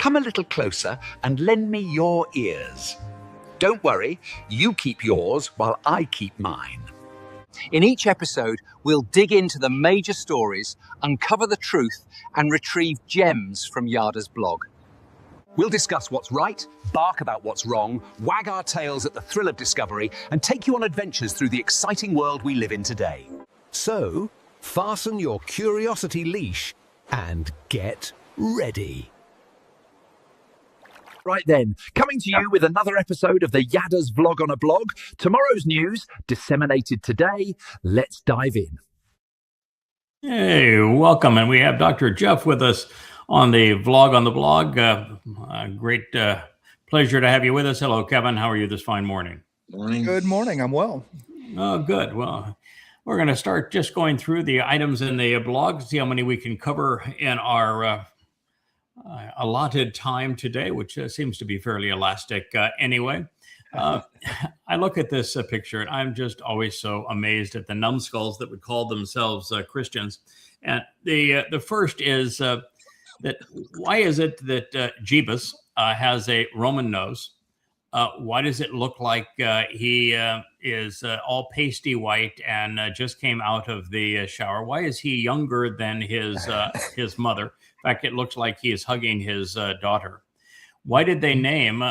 come a little closer and lend me your ears. Don't worry, you keep yours while I keep mine. In each episode, we'll dig into the major stories, uncover the truth, and retrieve gems from Yada's blog. We'll discuss what's right, bark about what's wrong, wag our tails at the thrill of discovery, and take you on adventures through the exciting world we live in today. So, fasten your curiosity leash and get ready. Right then, coming to you with another episode of the Yada's Vlog on a Blog. Tomorrow's news, disseminated today. Let's dive in. Hey, welcome. And we have Dr. Jeff with us on the Vlog on the Blog. Great pleasure to have you with us. Hello, Kevin. How are you this fine morning? Morning. Good morning. I'm well. Oh, good. Well, we're going to start just going through the items in the blog, see how many we can cover in our allotted time today, which seems to be fairly elastic anyway. I look at this picture and I'm just always so amazed at the numbskulls that would call themselves Christians. And the first is that why is it that Jeebus has a Roman nose? Why does it look like he is all pasty white and just came out of the shower? Why is he younger than his mother? In fact, it looks like he is hugging his daughter. Why did they name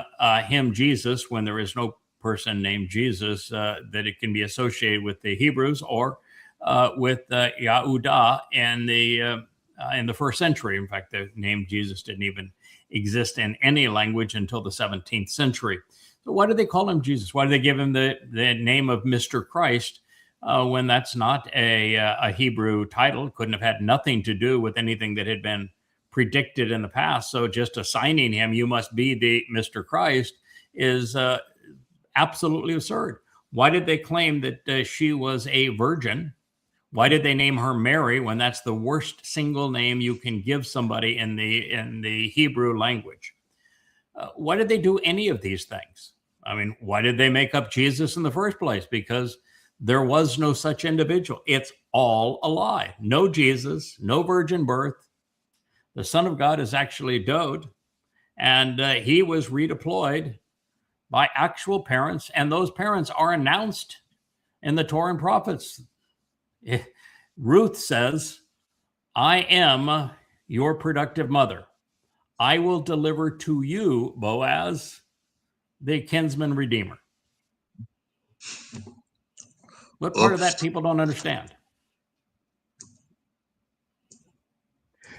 him Jesus when there is no person named Jesus that it can be associated with the Hebrews or with Yahudah in the first century? In fact, the name Jesus didn't even exist in any language until the 17th century. So why do they call him Jesus? Why do they give him the name of Mr. Christ when that's not a Hebrew title? Couldn't have had nothing to do with anything that had been predicted in the past. So just assigning him, you must be the Mr. Christ, is absolutely absurd. Why did they claim that she was a virgin? Why did they name her Mary when that's the worst single name you can give somebody in the Hebrew language? Why did they do any of these things? I mean, why did they make up Jesus in the first place? Because there was no such individual. It's all a lie. No Jesus, no virgin birth. The Son of God is actually Dowd, and he was redeployed by actual parents, and those parents are announced in the Torah and prophets. Ruth says, I am your productive mother. I will deliver to you, Boaz, the kinsman redeemer. What part of that people don't understand?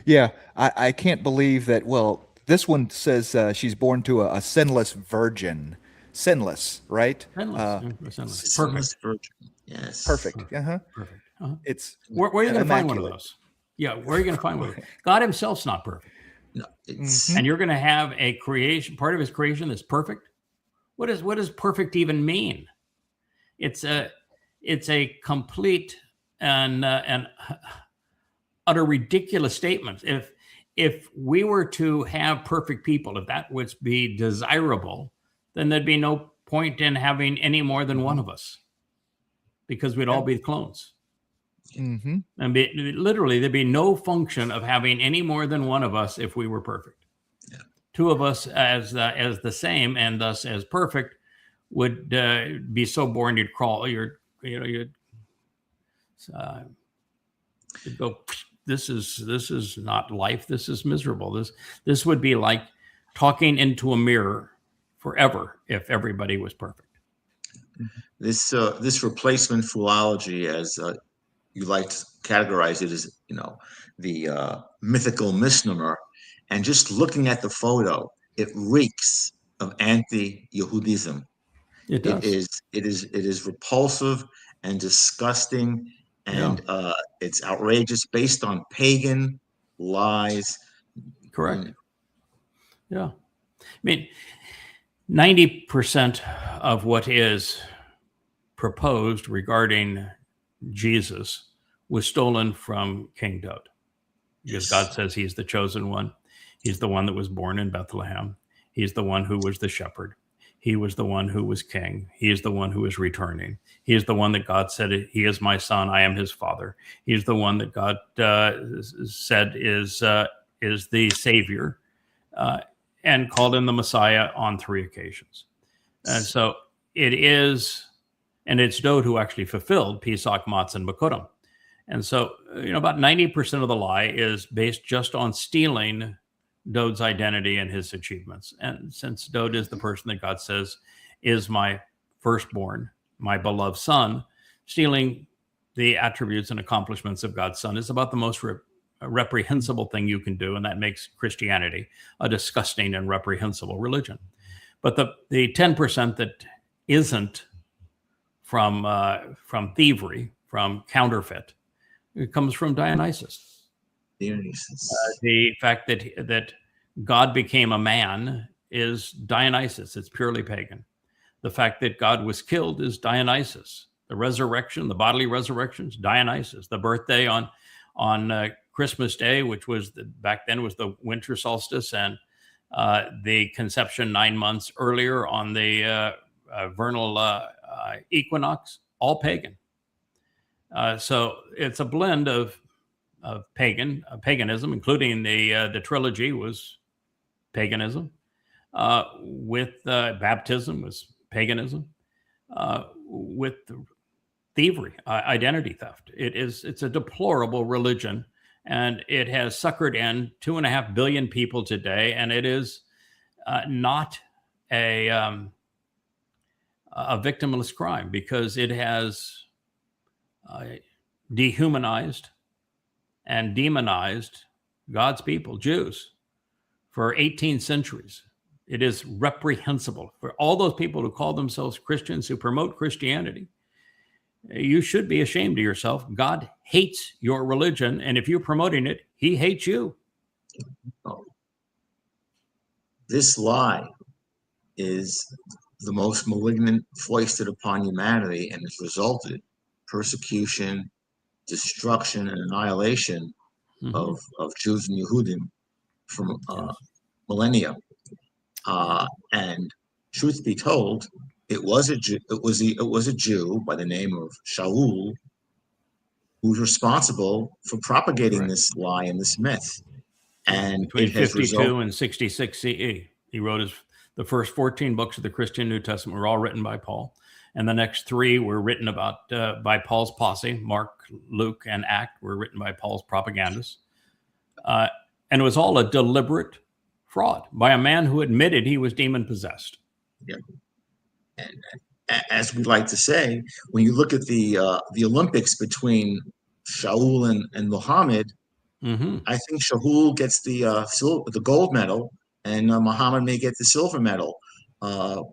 Yeah, I can't believe that. Well, this one says she's born to a sinless virgin. Sinless, right? Sinless. Perfect. Virgin. Yes. Perfect. Uh-huh. Perfect. Uh-huh. It's where are you going to find one of those? Yeah, where are you going to find one of those? God himself's not perfect. No, it's, And you're going to have a creation, part of his creation that's perfect. What does perfect even mean? It's a complete and utter ridiculous statement. If we were to have perfect people, if that would be desirable, then there'd be no point in having any more than one of us, because we'd all be clones. Mm-hmm. And literally, there'd be no function of having any more than one of us if we were perfect. Yeah. Two of us as the same and thus as perfect would be so boring you'd crawl. You'd go. This is not life. This is miserable. This would be like talking into a mirror forever if everybody was perfect. this replacement philology, as you like to categorize it, as the mythical misnomer, and just looking at the photo, it reeks of anti-Yehudism. It does. It is repulsive and disgusting. And it's outrageous, based on pagan lies. Correct. Yeah. I mean, 90% of what is proposed regarding Jesus was stolen from King Dowd. Because God says he's the chosen one. He's the one that was born in Bethlehem. He's the one who was the shepherd. He was the one who was king. He is the one who is returning. He is the one that God said, he is my son, I am his father. He's the one that God said is the savior. and called him the Messiah on 3 occasions. And so it is, and it's Dowd who actually fulfilled Pesach, Matzah, and Bikurim. And so, about 90% of the lie is based just on stealing Dowd's identity and his achievements. And since Dowd is the person that God says is my firstborn, my beloved son, stealing the attributes and accomplishments of God's son is about the most reprehensible thing you can do. And that makes Christianity a disgusting and reprehensible religion. But the 10% that isn't from thievery, from counterfeit, it comes from Dionysus. The fact that God became a man is Dionysus. It's purely pagan. The fact that God was killed is Dionysus. The resurrection, the bodily resurrection, is Dionysus. The birthday on Christmas Day, which was back then was the winter solstice, and the conception 9 months earlier on the vernal equinox, all pagan. So it's a blend of paganism, including the trilogy was paganism, with baptism was paganism, with thievery, identity theft. It's a deplorable religion, and it has suckered in 2.5 billion people today, and it is not a victimless crime because it has dehumanized and demonized God's people, Jews, for 18 centuries. It is reprehensible for all those people who call themselves Christians, who promote Christianity. You should be ashamed of yourself. God hates your religion, and if you're promoting it, he hates you. This lie is the most malignant foisted upon humanity, and has resulted persecution, destruction, and annihilation of Jews and Yehudim from millennia. And truth be told, it was a Jew by the name of Shaul who's responsible for propagating this lie and this myth. And between 52 and 66 CE, he wrote the first 14 books of the Christian New Testament were all written by Paul, and the next 3 were written about by Paul's posse. Mark, Luke, and Act were written by Paul's propagandists, and it was all a deliberate fraud by a man who admitted he was demon possessed. Yeah. And as we like to say, when you look at the Olympics between Shaul and Muhammad, I think Shaul gets the gold medal, and Muhammad may get the silver medal. For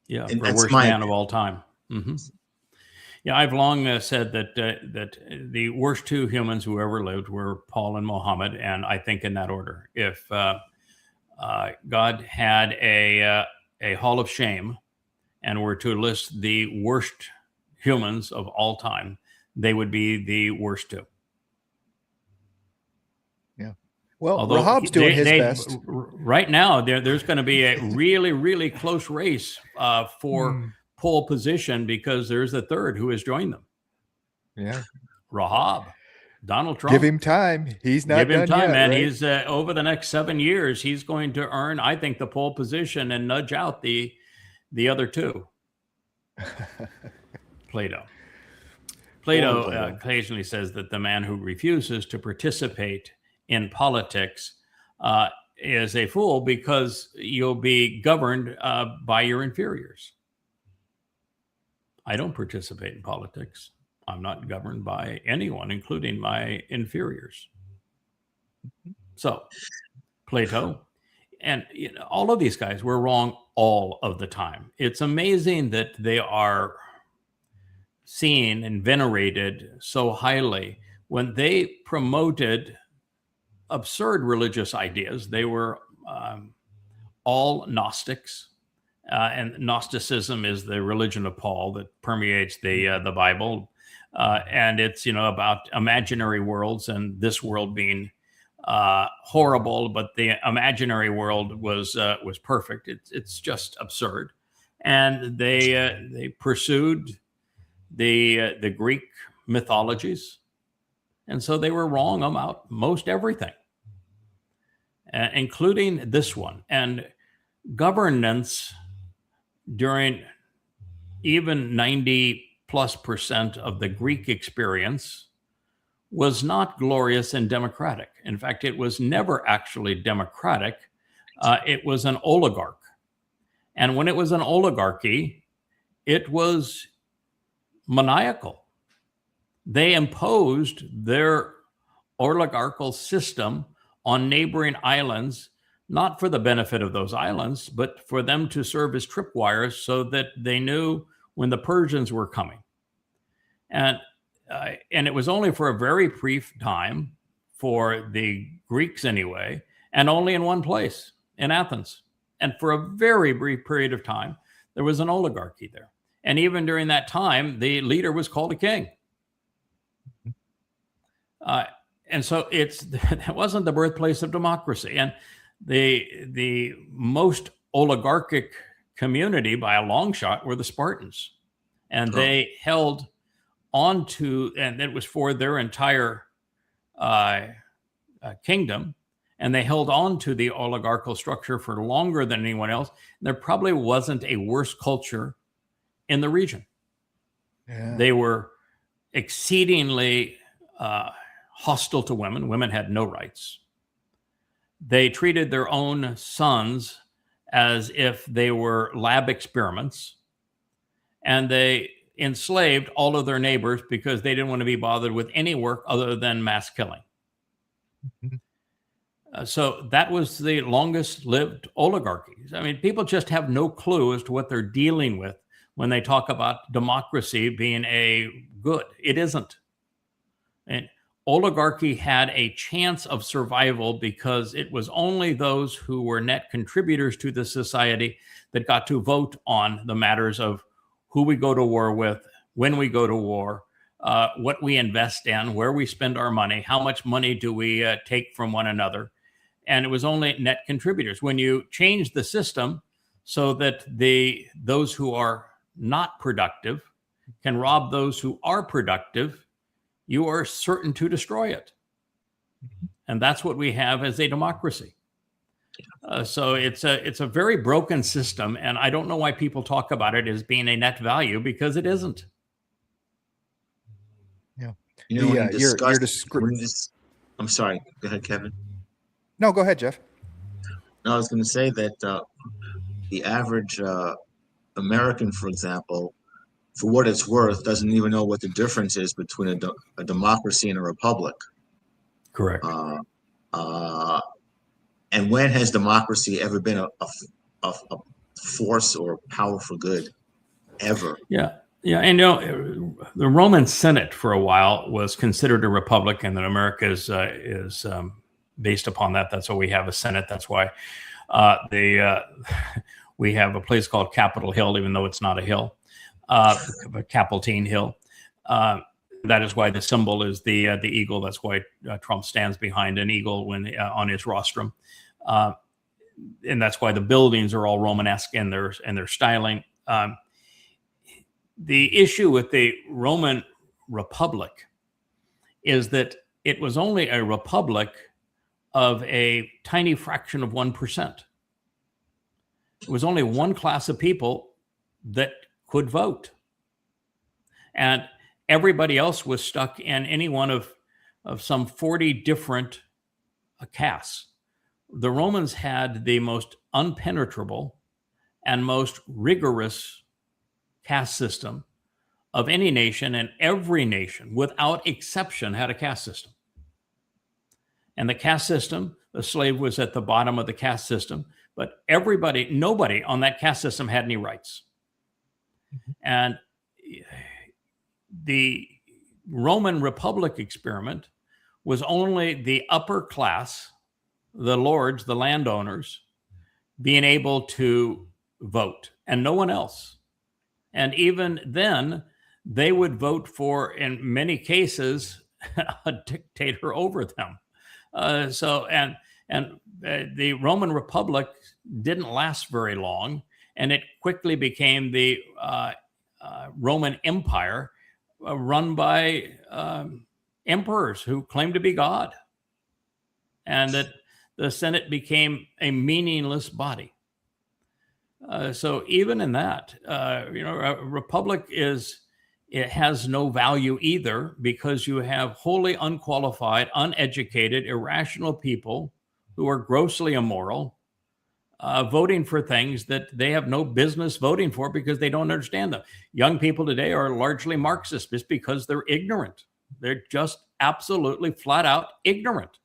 worst man of all time. Yeah, I've long said that the worst 2 humans who ever lived were Paul and Muhammad, and I think in that order. If God had a hall of shame and were to list the worst humans of all time, they would be the worst 2. Yeah. Well, although Rahab's doing his best. Right now, there's going to be a really, really close race for pole position, because there's a third who has joined them. Yeah. Rahab. Donald Trump. Give him time. He's not done yet. Give him time, man. Right? He's over the next 7 years, he's going to earn, I think, the pole position and nudge out the other 2. Plato occasionally says that the man who refuses to participate in politics is a fool, because you'll be governed by your inferiors. I don't participate in politics. I'm not governed by anyone, including my inferiors. So, Plato and all of these guys were wrong all of the time. It's amazing that they are seen and venerated so highly. When they promoted absurd religious ideas, they were all Gnostics. And Gnosticism is the religion of Paul that permeates the Bible. And it's, about imaginary worlds, and this world being horrible, but the imaginary world was perfect. It's just absurd. And they pursued the Greek mythologies, and so they were wrong about most everything. including this one. And governance during even 90+% of the Greek experience was not glorious and democratic. In fact, it was never actually democratic. It was an oligarch. And when it was an oligarchy, it was maniacal. They imposed their oligarchical system on neighboring islands, not for the benefit of those islands, but for them to serve as tripwires so that they knew when the Persians were coming. And it was only for a very brief time, for the Greeks anyway, and only in one place, in Athens. And for a very brief period of time, there was an oligarchy there. And even during that time, the leader was called a king. And so that wasn't the birthplace of democracy. And the most oligarchic community by a long shot were the Spartans. And they held on to, and it was for their entire kingdom, and they held on to the oligarchical structure for longer than anyone else. And there probably wasn't a worse culture in the region. Yeah. They were exceedingly hostile to women. Women had no rights. They treated their own sons as if they were lab experiments, and they enslaved all of their neighbors because they didn't want to be bothered with any work other than mass killing. So that was the longest lived oligarchies. I mean, people just have no clue as to what they're dealing with when they talk about democracy being a good. It isn't. And oligarchy had a chance of survival because it was only those who were net contributors to the society that got to vote on the matters of who we go to war with, when we go to war, what we invest in, where we spend our money, how much money do we take from one another. And it was only net contributors. When you change the system so that those who are not productive can rob those who are productive, you are certain to destroy it. And that's what we have as a democracy. So it's a very broken system, and I don't know why people talk about it as being a net value, because it isn't. Yeah. I'm sorry. Go ahead, Kevin. No, go ahead, Jeff. No, I was going to say that the average American, for example, for what it's worth, doesn't even know what the difference is between a democracy and a republic. Correct. And when has democracy ever been a force or power for good? Ever? Yeah. Yeah. And the Roman Senate for a while was considered a republic, and that America is based upon that. That's why we have a Senate. That's why we have a place called Capitol Hill, even though it's not a hill, but Capitol Hill. That is why the symbol is the eagle. That's why Trump stands behind an eagle when on his rostrum, and that's why the buildings are all Romanesque in their styling. The issue with the Roman Republic is that it was only a republic of a tiny fraction of 1%. It was only one class of people that could vote, and everybody else was stuck in any one of some 40 different castes. The Romans had the most unpenetrable and most rigorous caste system of any nation, and every nation, without exception, had a caste system. And the caste system, the slave was at the bottom of the caste system, but nobody on that caste system had any rights. And the Roman Republic experiment was only the upper class, the lords, the landowners, being able to vote, and no one else. And even then, they would vote for, in many cases, a dictator over them. The Roman Republic didn't last very long, and it quickly became the Roman Empire, run by emperors who claimed to be God. And that the Senate became a meaningless body. So even in that, a republic it has no value either, because you have wholly unqualified, uneducated, irrational people who are grossly immoral, voting for things that they have no business voting for because they don't understand them. Young people today are largely Marxist just because they're ignorant. They're just absolutely flat out ignorant.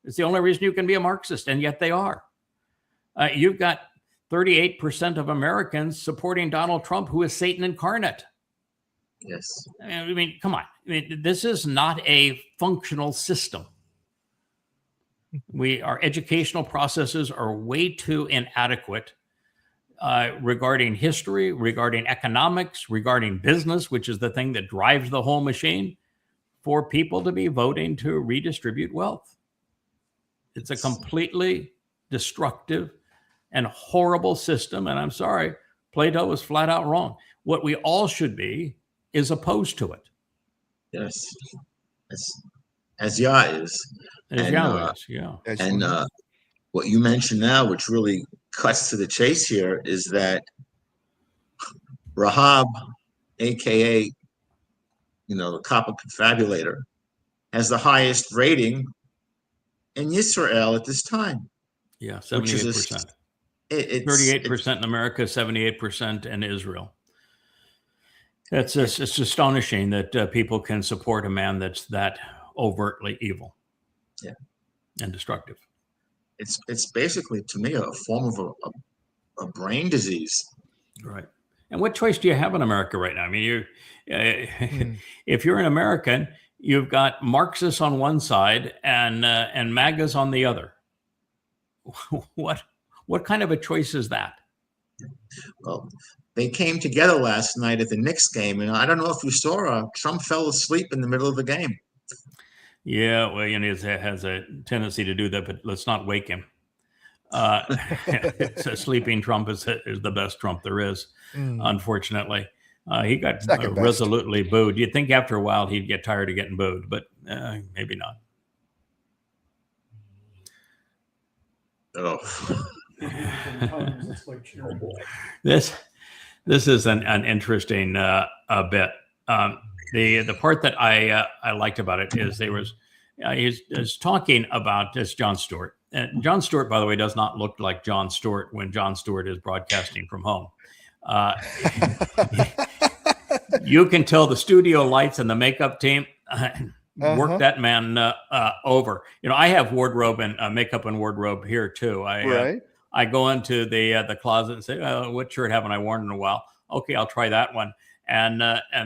It's the only reason you can be a Marxist, and yet they are. You've got 38% of Americans supporting Donald Trump, who is Satan incarnate. Yes. I mean, come on. I mean, this is not a functional system. Our educational processes are way too inadequate regarding history, regarding economics, regarding business, which is the thing that drives the whole machine, for people to be voting to redistribute wealth. It's a completely destructive and horrible system. And I'm sorry, Plato was flat out wrong. What we all should be is opposed to it. Yes. As Yah is. As Yahweh is, yeah. And what you mentioned now, which really cuts to the chase here, is that Rahab, aka the copper confabulator, has the highest rating in Israel at this time. Yeah, 78%. 38% in America, 78% in Israel. It's astonishing that people can support a man that's that overtly evil, and destructive. It's basically, to me, a form of a brain disease. Right. And what choice do you have in America right now? I mean, if you're an American, you've got Marxists on one side and MAGAs on the other. What kind of a choice is that? Well, they came together last night at the Knicks game, and I don't know if you saw, Trump fell asleep in the middle of the game. Yeah, well, he has a tendency to do that, but let's not wake him. So sleeping Trump is the best Trump there is, unfortunately. He got resolutely booed. You'd think after a while he'd get tired of getting booed, but maybe not. Oh. This is an interesting bit. The part that I liked about it is he's talking about this Jon Stewart. And Jon Stewart, by the way, does not look like Jon Stewart when Jon Stewart is broadcasting from home. You can tell the studio lights and the makeup team work that man over. I have wardrobe and makeup and wardrobe here too. I go into the closet and say, what shirt haven't I worn in a while? Okay, I'll try that one. And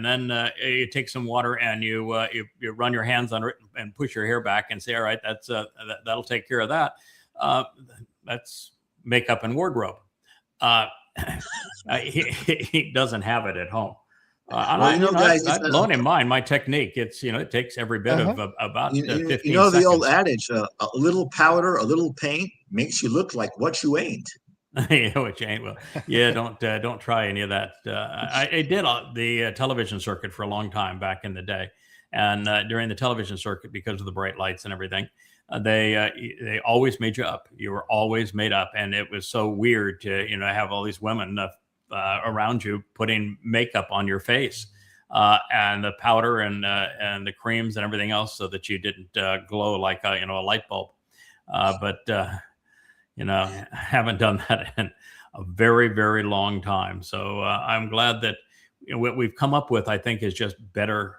then you take some water and you run your hands under it and push your hair back and say, all right, that'll take care of that. That's makeup and wardrobe. He doesn't have it at home. Guys, I loan him mine. My technique, it takes every bit of about 15 seconds. The old adage, a little powder, a little paint makes you look like what you ain't. Yeah, which ain't. Well, yeah, don't try any of that. I did the television circuit for a long time back in the day, and during the television circuit, because of the bright lights and everything, they always made you up. You were always made up, and it was so weird to have all these women around you putting makeup on your face, and the powder and the creams and everything else, so that you didn't glow like a light bulb. But haven't done that in a very, very long time. So I'm glad that what we've come up with, I think, is just better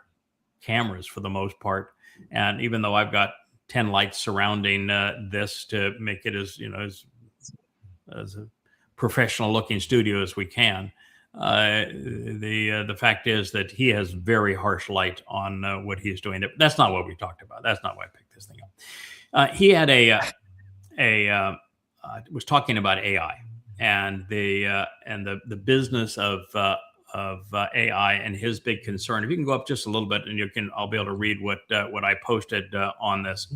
cameras for the most part. And even though I've got 10 lights surrounding this to make it as a professional looking studio as we can, the fact is that he has very harsh light on what he's doing. That's not what we talked about. That's not why I picked this thing up. He had was talking about AI and the business of AI and his big concern. If you can go up just a little bit, and I'll be able to read what I posted on this.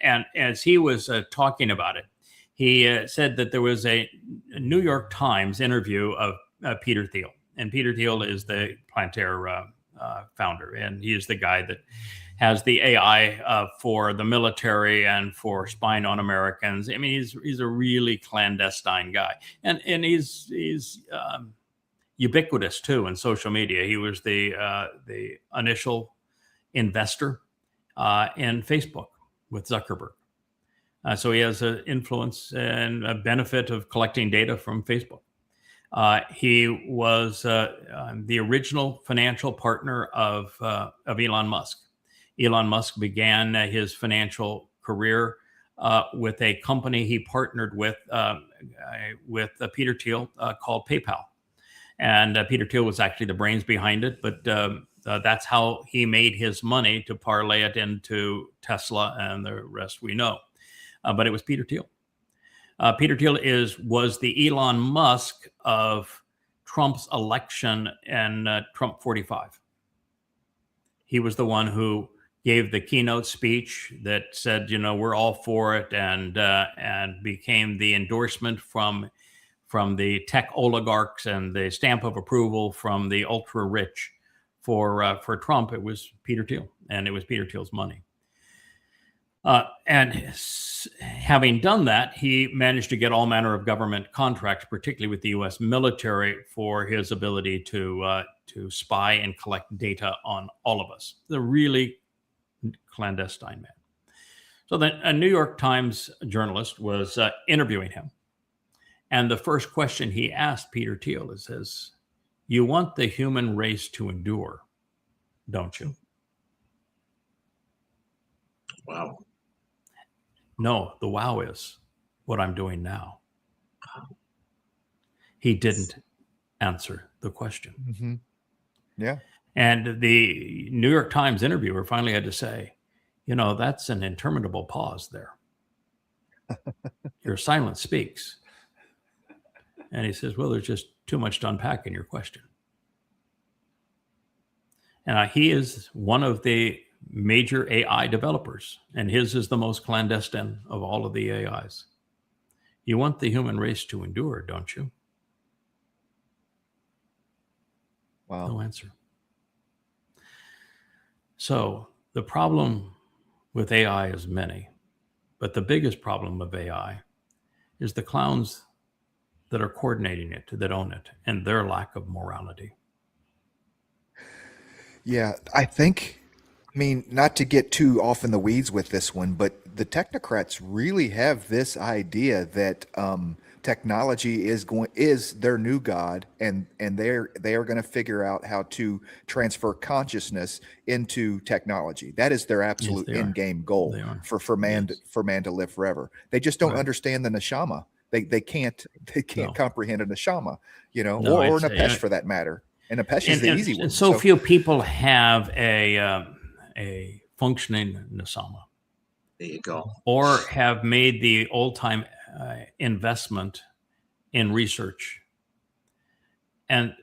And as he was talking about it, he said that there was a New York Times interview of Peter Thiel, and Peter Thiel is the Plantaire founder, and he is the guy that has the AI for the military and for spying on Americans. I mean, he's a really clandestine guy, and he's ubiquitous too in social media. He was the initial investor in Facebook with Zuckerberg. So he has an influence and a benefit of collecting data from Facebook. He was the original financial partner of Elon Musk. Elon Musk began his financial career with a company he partnered with Peter Thiel called PayPal. And Peter Thiel was actually the brains behind it, but that's how he made his money to parlay it into Tesla and the rest we know. But it was Peter Thiel. Peter Thiel was the Elon Musk of Trump's election in Trump 45. He was the one who gave the keynote speech that said, we're all for it, and became the endorsement from the tech oligarchs and the stamp of approval from the ultra rich for Trump. It was Peter Thiel, and it was Peter Thiel's money. And having done that, he managed to get all manner of government contracts, particularly with the U.S. military, for his ability to spy and collect data on all of us. The really clandestine man. So then a New York Times journalist was interviewing him. And the first question he asked Peter Thiel says, "You want the human race to endure, don't you?" Wow. No, the wow is what I'm doing now. He didn't answer the question. Mm-hmm. Yeah. And the New York Times interviewer finally had to say, that's an interminable pause there. Your silence speaks. And he says, well, there's just too much to unpack in your question. And he is one of the major AI developers, and his is the most clandestine of all of the AIs. You want the human race to endure, don't you? Wow. No answer. So the problem with AI is many, but the biggest problem of AI is the clowns that are coordinating it, that own it, and their lack of morality. Yeah, I mean, not to get too off in the weeds with this one, but the technocrats really have this idea that technology is their new god, and they are going to figure out how to transfer consciousness into technology. That is their absolute end game goal for man to live forever. They just don't understand the neshama. They can't comprehend a neshama, or an Nefesh for that matter. And Nefesh is the easy one. And so few people have a functioning neshama. There you go. Or have made the old-time investment in research. And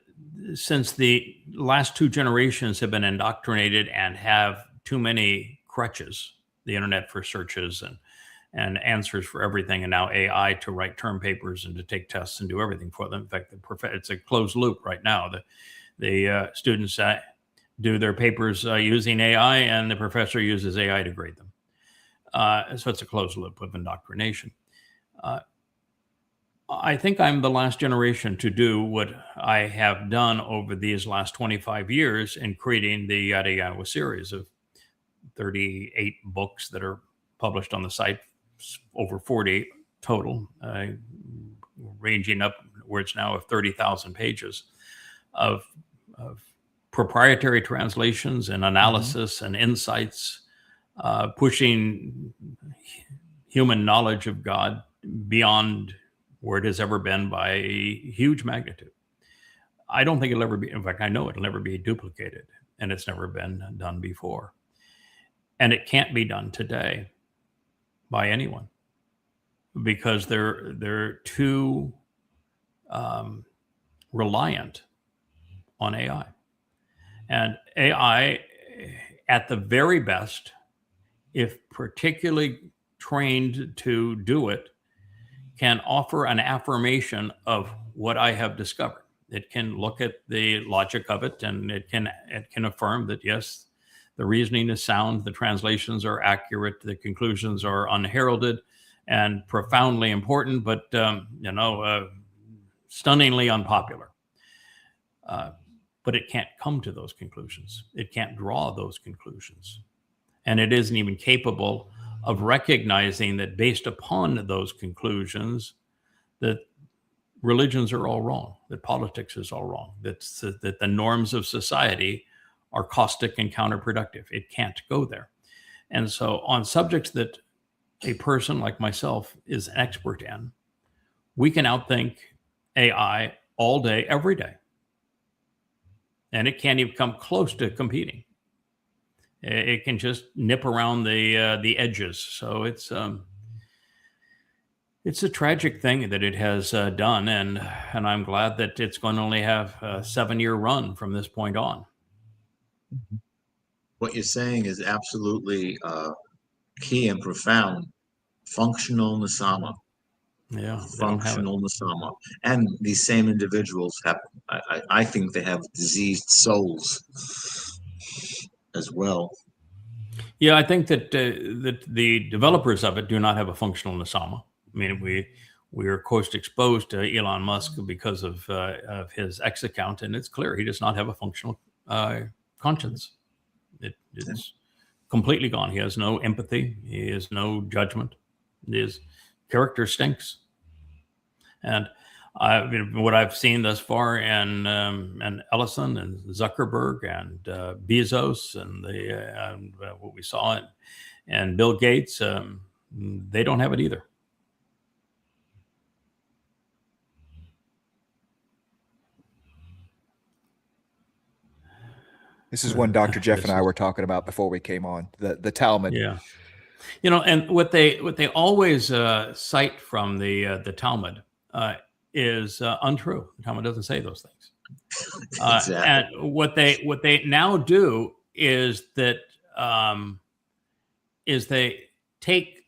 since the last two generations have been indoctrinated and have too many crutches, the internet for searches and answers for everything, and now AI to write term papers and to take tests and do everything for them. In fact, it's a closed loop right now. The students do their papers using AI, and the professor uses AI to grade them. So it's a closed loop of indoctrination. I think I'm the last generation to do what I have done over these last 25 years in creating the Yada Yada series of 38 books that are published on the site, over 40 total, ranging up where it's now of 30,000 pages of proprietary translations and analysis and insights, pushing human knowledge of God beyond where it has ever been by a huge magnitude. I don't think it'll ever be, in fact, I know it'll never be duplicated, and it's never been done before. And it can't be done today by anyone because they're too reliant on AI. And AI, at the very best, if particularly trained to do it, can offer an affirmation of what I have discovered. It can look at the logic of it, and it can affirm that, yes, the reasoning is sound, the translations are accurate, the conclusions are unheralded and profoundly important, but stunningly unpopular. But it can't come to those conclusions. It can't draw those conclusions. And it isn't even capable of recognizing that based upon those conclusions, that religions are all wrong, that politics is all wrong, that the norms of society are caustic and counterproductive. It can't go there. And so on subjects that a person like myself is an expert in, we can outthink AI all day, every day. And it can't even come close to competing. It can just nip around the edges. So it's a tragic thing that it has done, and I'm glad that it's going to only have a 7-year run from this point on. What you're saying is absolutely key and profound. Functional Nasama. Yeah, functional Nasama. And these same individuals have, I think they have diseased souls as well. Yeah, I think that the developers of it do not have a functional Nasama. I mean, we are, of course, exposed to Elon Musk because of his X account, and it's clear he does not have a functional conscience. It's completely gone. He has no empathy. He has no judgment. His character stinks. And what I've seen thus far in Ellison and Zuckerberg and Bezos and what we saw and Bill Gates, they don't have it either. This is one Dr. Jeff and I were talking about before we came on, the Talmud. Yeah. And what they always cite from the Talmud is untrue. The Talmud doesn't say those things. Exactly. And what they now do is that they take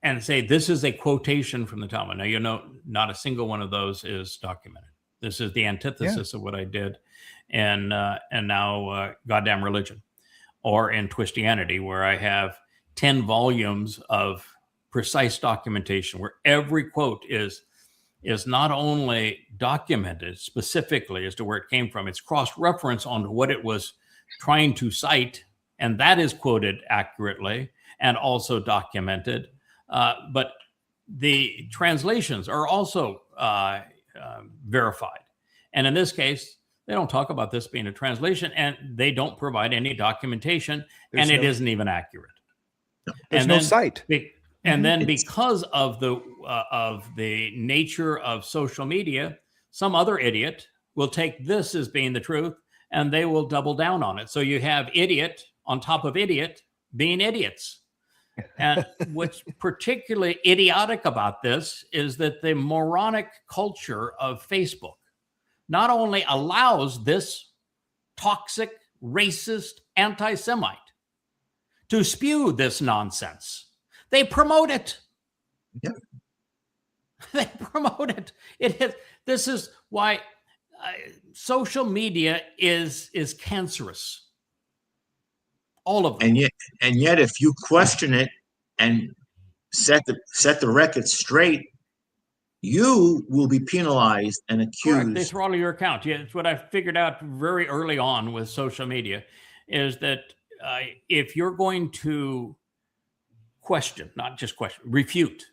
and say this is a quotation from the Talmud. Now not a single one of those is documented. This is the antithesis of what I did, and now Goddamn Religion, or in Twistianity, where I have 10 volumes of precise documentation where every quote is not only documented specifically as to where it came from, it's cross-reference on what it was trying to cite, and that is quoted accurately and also documented. But the translations are also verified. And in this case, they don't talk about this being a translation, and they don't provide any documentation, and it isn't even accurate. There's no site. And then because of the nature of social media, some other idiot will take this as being the truth, and they will double down on it. So you have idiot on top of idiot being idiots. And what's particularly idiotic about this is that the moronic culture of Facebook not only allows this toxic, racist, anti-Semite to spew this nonsense, they promote it. Yeah. They promote it. This is why social media is cancerous. All of them. And yet, if you question it and set the record straight, you will be penalized and accused. Correct. They throttle your account. Yeah, it's what I figured out very early on with social media, is that if you're going to question, not just question, refute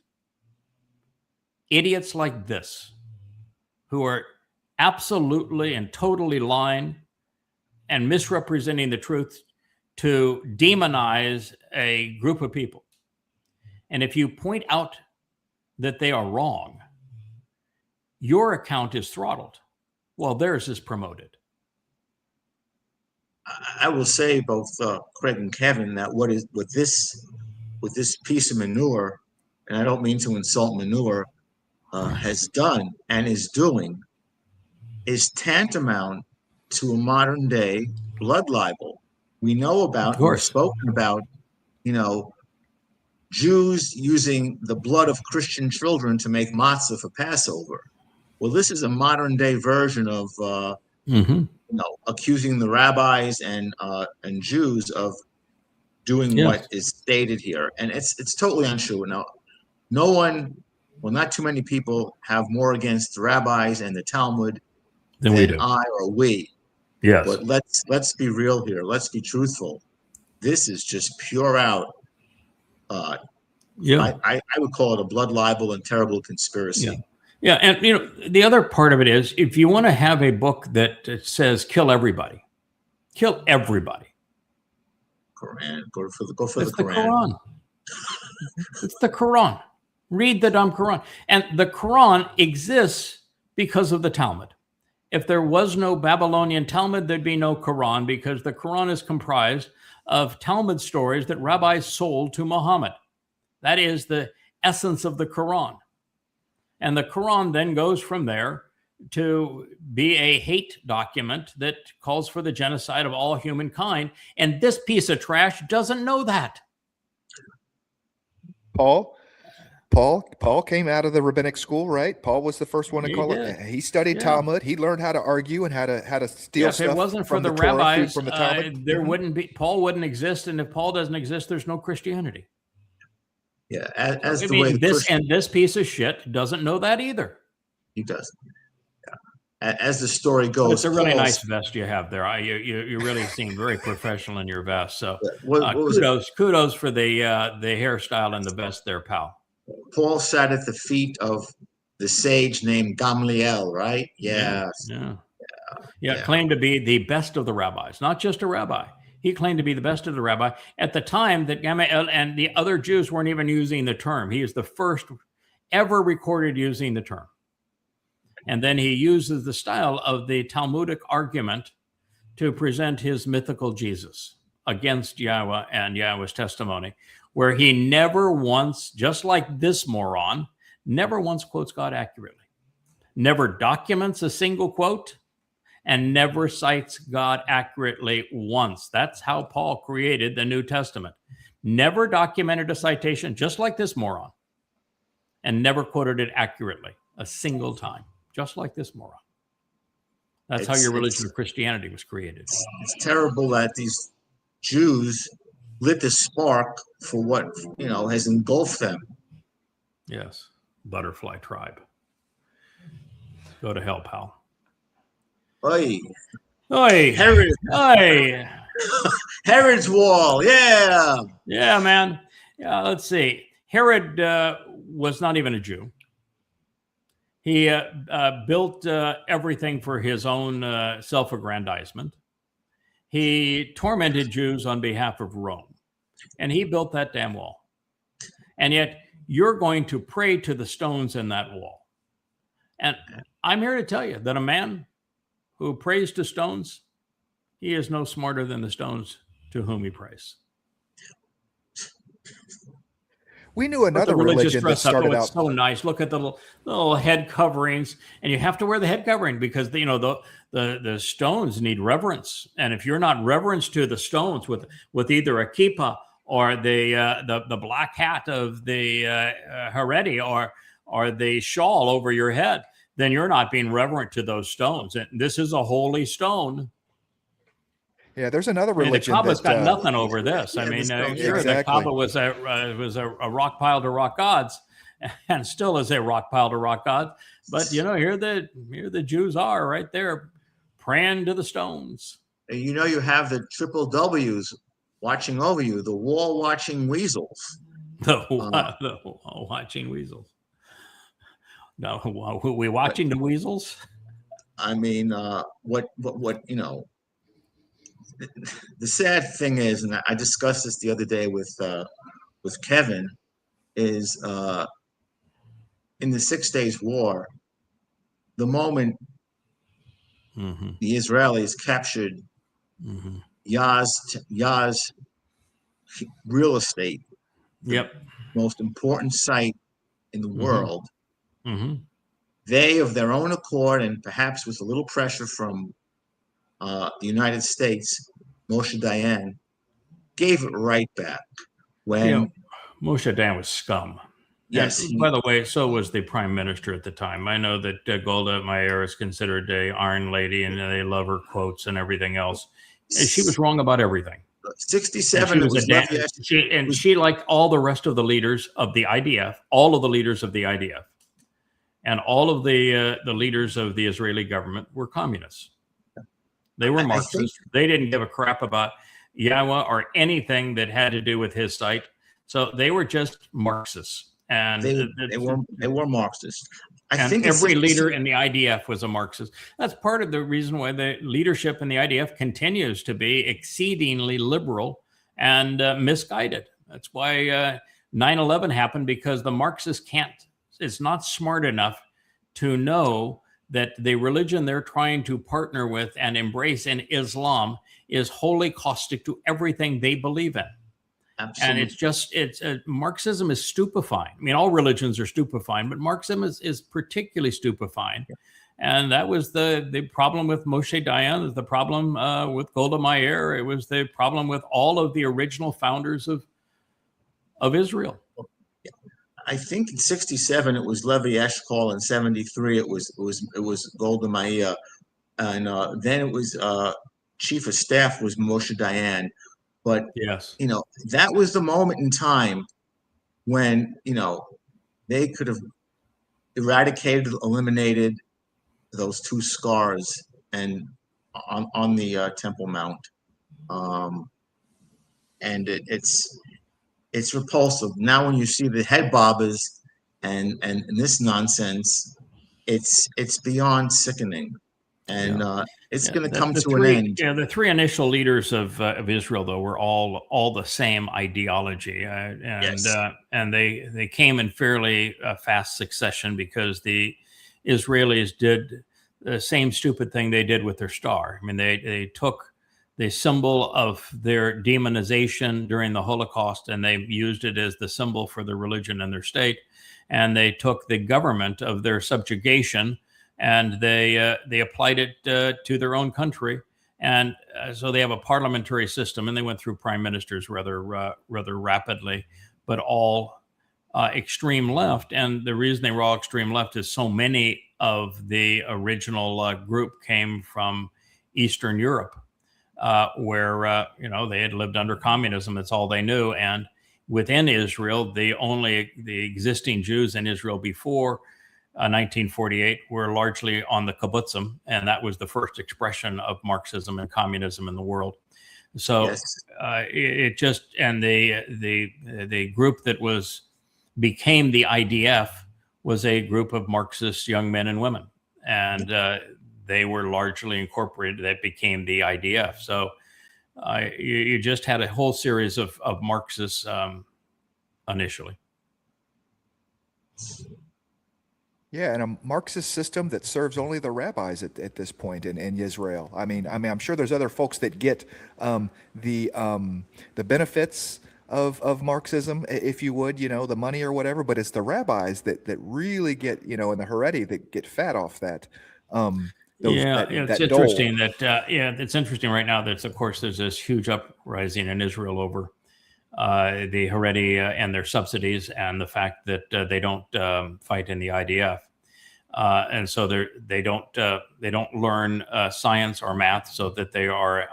idiots like this, who are absolutely and totally lying and misrepresenting the truth to demonize a group of people. And if you point out that they are wrong, your account is throttled while theirs is promoted. I will say, both Craig and Kevin, that with this piece of manure, and I don't mean to insult manure, has done and is doing, is tantamount to a modern day blood libel. We know about, we've spoken about, Jews using the blood of Christian children to make matzah for Passover. Well, this is a modern day version of accusing the rabbis and Jews of doing Yes. what is stated here, and it's totally untrue. Now, no one, well, not too many people have more against the rabbis and the Talmud Than we do. I or we. Yes. But let's be real here. Let's be truthful. This is just pure out. Yeah. I would call it a blood libel and terrible conspiracy. Yeah. Yeah, and you know, the other part of it is, if you want to have a book that says kill everybody, kill everybody. Quran, go for the Quran. It's the Quran. Read the damn Quran. And the Quran exists because of the Talmud. If there was no Babylonian Talmud, there'd be no Quran, because the Quran is comprised of Talmud stories that rabbis sold to Muhammad. That is the essence of the Quran. And the Quran then goes from there to be a hate document that calls for the genocide of all humankind. And this piece of trash doesn't know that. Paul came out of the rabbinic school, right? Paul was the first one to call it. He studied Talmud. He learned how to argue and how to steal stuff. If it wasn't for the Torah, rabbis, from the Talmud. there wouldn't be, Paul wouldn't exist. And if Paul doesn't exist, there's no Christianity. Yeah, this piece of shit doesn't know that either. He doesn't. Yeah. As the story goes, but it's a really nice vest you have there. You really seem very professional in your vest. So kudos for the hairstyle and the vest there, pal. Paul sat at the feet of the sage named Gamliel, right? Yeah. Claimed to be the best of the rabbis, not just a rabbi. He claimed to be the best of the rabbi at the time that Gamaliel and the other Jews weren't even using the term. He is the first ever recorded using the term. And then he uses the style of the Talmudic argument to present his mythical Jesus against Yahweh and Yahweh's testimony, where he never once, just like this moron, never once quotes God accurately, never documents a single quote, and never cites God accurately once. That's how Paul created the New Testament. Never documented a citation, just like this moron, and never quoted it accurately a single time, just like this moron. That's how your religion of Christianity was created. It's terrible that these Jews lit the spark for what, has engulfed them. Yes, butterfly tribe. Go to hell, pal. Oi. Herod. Oi. Herod's wall. Yeah. Yeah, man. Let's see. Herod was not even a Jew. He built everything for his own self-aggrandizement. He tormented Jews on behalf of Rome. And he built that damn wall. And yet you're going to pray to the stones in that wall. And I'm here to tell you that a man who prays to stones, he is no smarter than the stones to whom he prays. We knew another religion that started out so nice. Look at the little head coverings, and you have to wear the head covering because the stones need reverence. And if you're not reverence to the stones with either a kippah or the black hat of the Haredi or the shawl over your head, then you're not being reverent to those stones. And this is a holy stone. Yeah, there's another religion. The Kaaba's got nothing over this. I mean, sure, the Kaaba was a rock pile to rock gods, and still is a rock pile to rock gods. But here the Jews are right there, praying to the stones. And you have the triple W's watching over you, the wall watching weasels. The wall watching weasels. No, were we watching the weasels? I mean, what the sad thing is, and I discussed this the other day with Kevin, is in the 6 Days War, the moment the Israelis captured Yah's real estate, most important site in the world, they, of their own accord, and perhaps with a little pressure from the United States, Moshe Dayan, gave it right back. When Moshe Dayan was scum. Yes. And by the way, so was the prime minister at the time. I know that Golda Meir is considered a iron lady, and they love her quotes and everything else. And she was wrong about everything. 67. And she, like all the rest of the leaders of the IDF, all of the leaders of the IDF, and all of the leaders of the Israeli government were communists. They were Marxists. They didn't give a crap about Yahweh or anything that had to do with his site. So they were just Marxists. And they were Marxists. I think every leader in the IDF was a Marxist. That's part of the reason why the leadership in the IDF continues to be exceedingly liberal and misguided. That's why 9/11 happened, because the Marxists it's not smart enough to know that the religion they're trying to partner with and embrace in Islam is wholly caustic to everything they believe in. Absolutely. And Marxism is stupefying. I mean, all religions are stupefying, but Marxism is particularly stupefying. Yeah. And that was the problem with Moshe Dayan, the problem with Golda Meir. It was the problem with all of the original founders of Israel. I think in 67 it was Levi Eshkol, in 73 it was Golda Meir, and then it was chief of staff was Moshe Dayan. But yes, that was the moment in time when they could have eradicated, eliminated those two scars and on the Temple Mount, and it's repulsive. Now when you see the head bobbers and this nonsense, it's beyond sickening. And it's going to come to an end. Yeah, the three initial leaders of Israel, though, were all the same ideology, and they came in fairly fast succession, because the Israelis did the same stupid thing they did with their star. I mean, they took the symbol of their demonization during the Holocaust, and they used it as the symbol for their religion and their state, and they took the government of their subjugation, and they applied it to their own country, and so they have a parliamentary system, and they went through prime ministers rather rapidly, but all extreme left. And the reason they were all extreme left is so many of the original group came from Eastern Europe, where they had lived under communism. That's all they knew. And within Israel, the existing Jews in Israel before 1948 were largely on the kibbutzim, and that was the first expression of Marxism and communism in the world. So yes. The group that became the IDF was a group of Marxist young men and women, and they were largely incorporated. That became the IDF. So you just had a whole series of Marxists initially. Yeah, and a Marxist system that serves only the rabbis at this point in Israel. I mean, I'm sure there's other folks that get the benefits of Marxism, if you would, the money or whatever. But it's the rabbis that really get, and the Haredi that get fat off that. It's interesting it's interesting right now that, of course, there's this huge uprising in Israel over the Haredi and their subsidies, and the fact that they don't fight in the IDF, and so they don't learn science or math, so that they are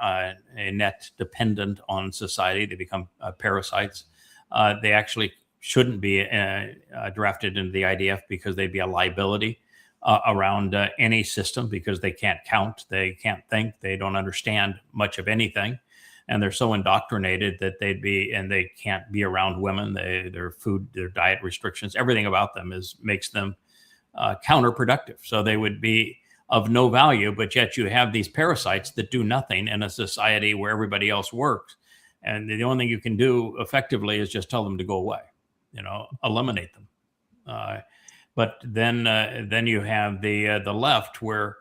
a net dependent on society. They become parasites. They actually shouldn't be drafted into the IDF, because they'd be a liability around any system, because they can't count, they can't think, they don't understand much of anything. And they're so indoctrinated that they can't be around women. Their food, their diet restrictions, everything about them makes them counterproductive. So they would be of no value, but yet you have these parasites that do nothing in a society where everybody else works. And the only thing you can do effectively is just tell them to go away, eliminate them. But then you have the left, where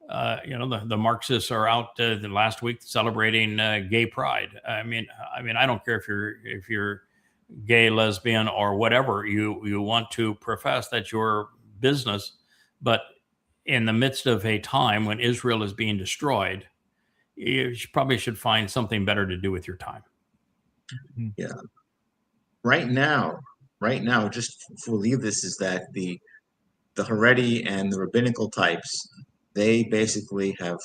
the Marxists are out the last week celebrating gay pride. I mean, I don't care if you're gay, lesbian, or whatever you want to profess. That's your business. But in the midst of a time when Israel is being destroyed, you probably should find something better to do with your time. Yeah. Right now, right now, just believe this, is that the Haredi and the rabbinical types, they basically have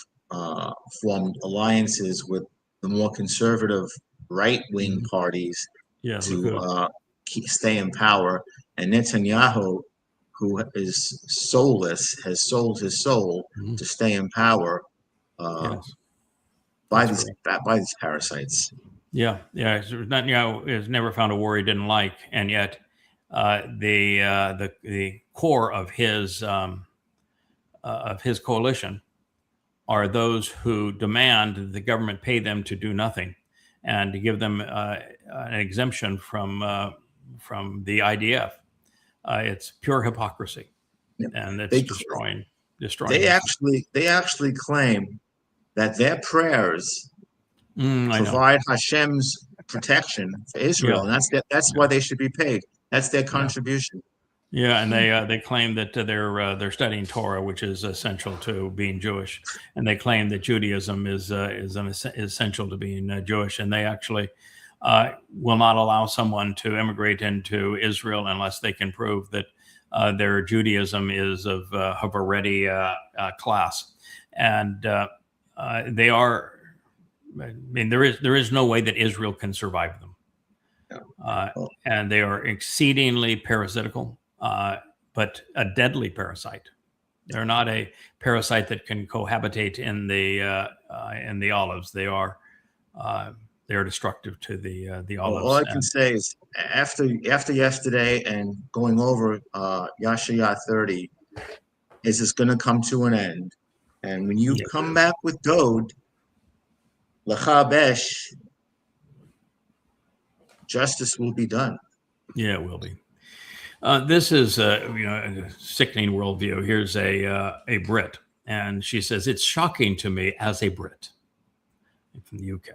formed alliances with the more conservative right-wing parties Yeah, to Likud. stay in power. And Netanyahu, who is soulless, has sold his soul to stay in power Yes, by that's these correct. by these parasites. Yeah, yeah. Netanyahu has never found a war he didn't like, and yet the core of his coalition are those who demand the government pay them to do nothing, and to give them an exemption from the IDF. It's pure hypocrisy, and it's They destroying they us. actually claim that their prayers I know. provide Hashem's protection for Israel, Yeah, and that's why they should be paid. That's their yeah. contribution. Yeah, and they claim that they're studying Torah, which is essential to being Jewish, and they claim that Judaism is essential to being Jewish, and they actually will not allow someone to immigrate into Israel unless they can prove that their Judaism is of Haredi class, and they are. I mean, there is no way that Israel can survive them, and they are exceedingly parasitical. But a deadly parasite. They're not a parasite that can cohabitate in the olives. They are destructive to the olives. All I can say is, after yesterday and going over Yashaya 30, is it's going to come to an end. And when you come back with Dowd, Lachabesh, justice will be done. Yeah, it will be. This is a sickening worldview. Here's a Brit, and she says, it's shocking to me as a Brit from the UK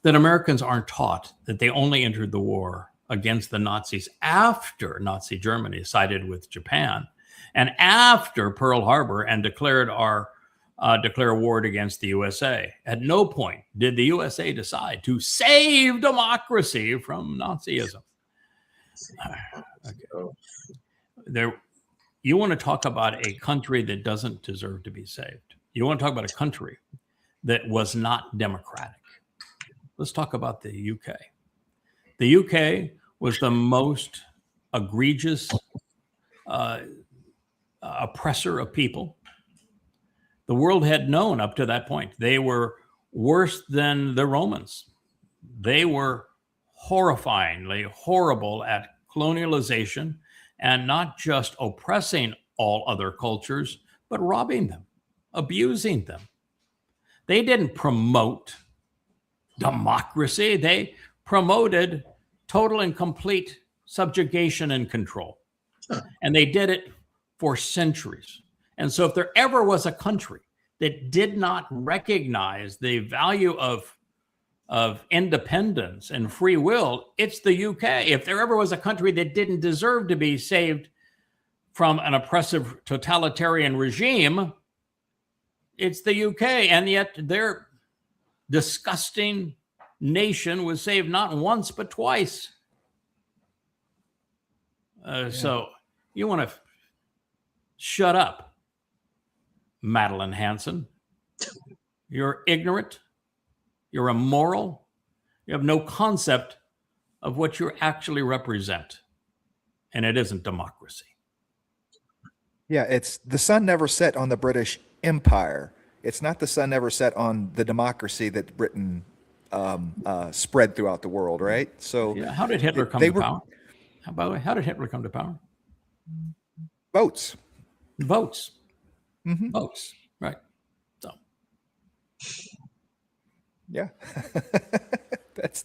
that Americans aren't taught that they only entered the war against the Nazis after Nazi Germany sided with Japan, and after Pearl Harbor, and declare war against the USA. At no point did the USA decide to save democracy from Nazism. Okay. You want to talk about a country that doesn't deserve to be saved. You want to talk about a country that was not democratic. Let's talk about the UK. The UK was the most egregious oppressor of people the world had known up to that point. They were worse than the Romans. They were horrifyingly horrible at colonialization, and not just oppressing all other cultures, but robbing them, abusing them. They didn't promote democracy. They promoted total and complete subjugation and control. And they did it for centuries. And so if there ever was a country that did not recognize the value of independence and free will, it's the UK. If there ever was a country that didn't deserve to be saved from an oppressive totalitarian regime, it's the UK. And yet their disgusting nation was saved not once, but twice. So you want to shut up, Madeline Hanson. You're ignorant. You're immoral. You have no concept of what you actually represent. And it isn't democracy. Yeah, it's the sun never set on the British Empire. It's not the sun never set on the democracy that Britain spread throughout the world, right? So yeah, how did Hitler come to power? By the way, how did Hitler come to power? Votes. Mm-hmm. Votes, right. So. Yeah.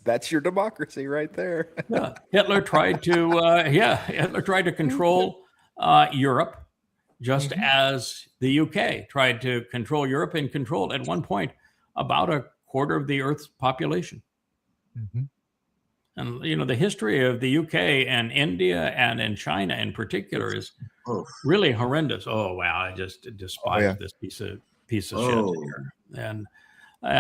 That's your democracy right there. Yeah. Hitler tried to control Europe, just as the UK tried to control Europe and controlled at one point about a quarter of the Earth's population. Mm-hmm. And the history of the UK and India and in China in particular is really horrendous. Oh wow, I just despise this piece of shit here. And He's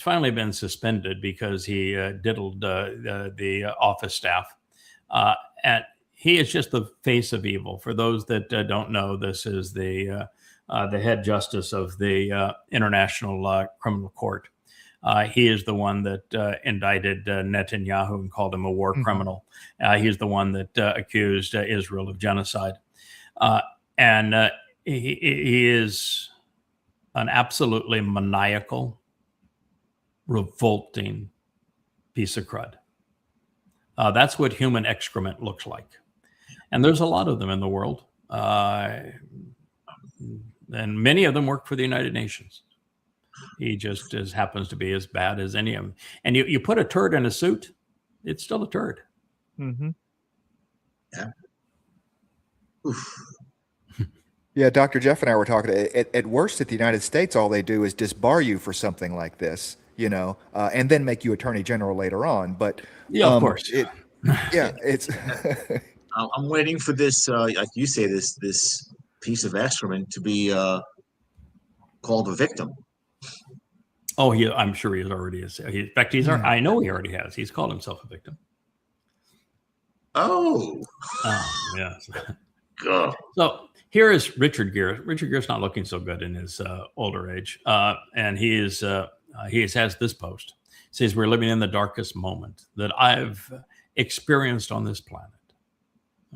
finally been suspended because he diddled the office staff, and he is just the face of evil. For those that don't know, this is the head justice of the International Criminal Court. He is the one that indicted Netanyahu and called him a war criminal. He's the one that accused Israel of genocide, and he is an absolutely maniacal, revolting piece of crud. That's what human excrement looks like. And there's a lot of them in the world. And many of them work for the United Nations. He just happens to be as bad as any of them. And you put a turd in a suit, it's still a turd. Mm-hmm. Yeah. Oof. Yeah, Dr. Jeff and I were talking. At worst, at the United States, all they do is disbar you for something like this, and then make you Attorney General later on. But yeah, of course. It's. I'm waiting for this, like you say, this piece of excrement to be called a victim. Oh, I'm sure he already is. In fact, I know he already has. He's called himself a victim. Oh, yes. God. So here is Richard Gere. Richard Gere's not looking so good in his older age, and he has this post. It says, "We're living in the darkest moment that I've experienced on this planet."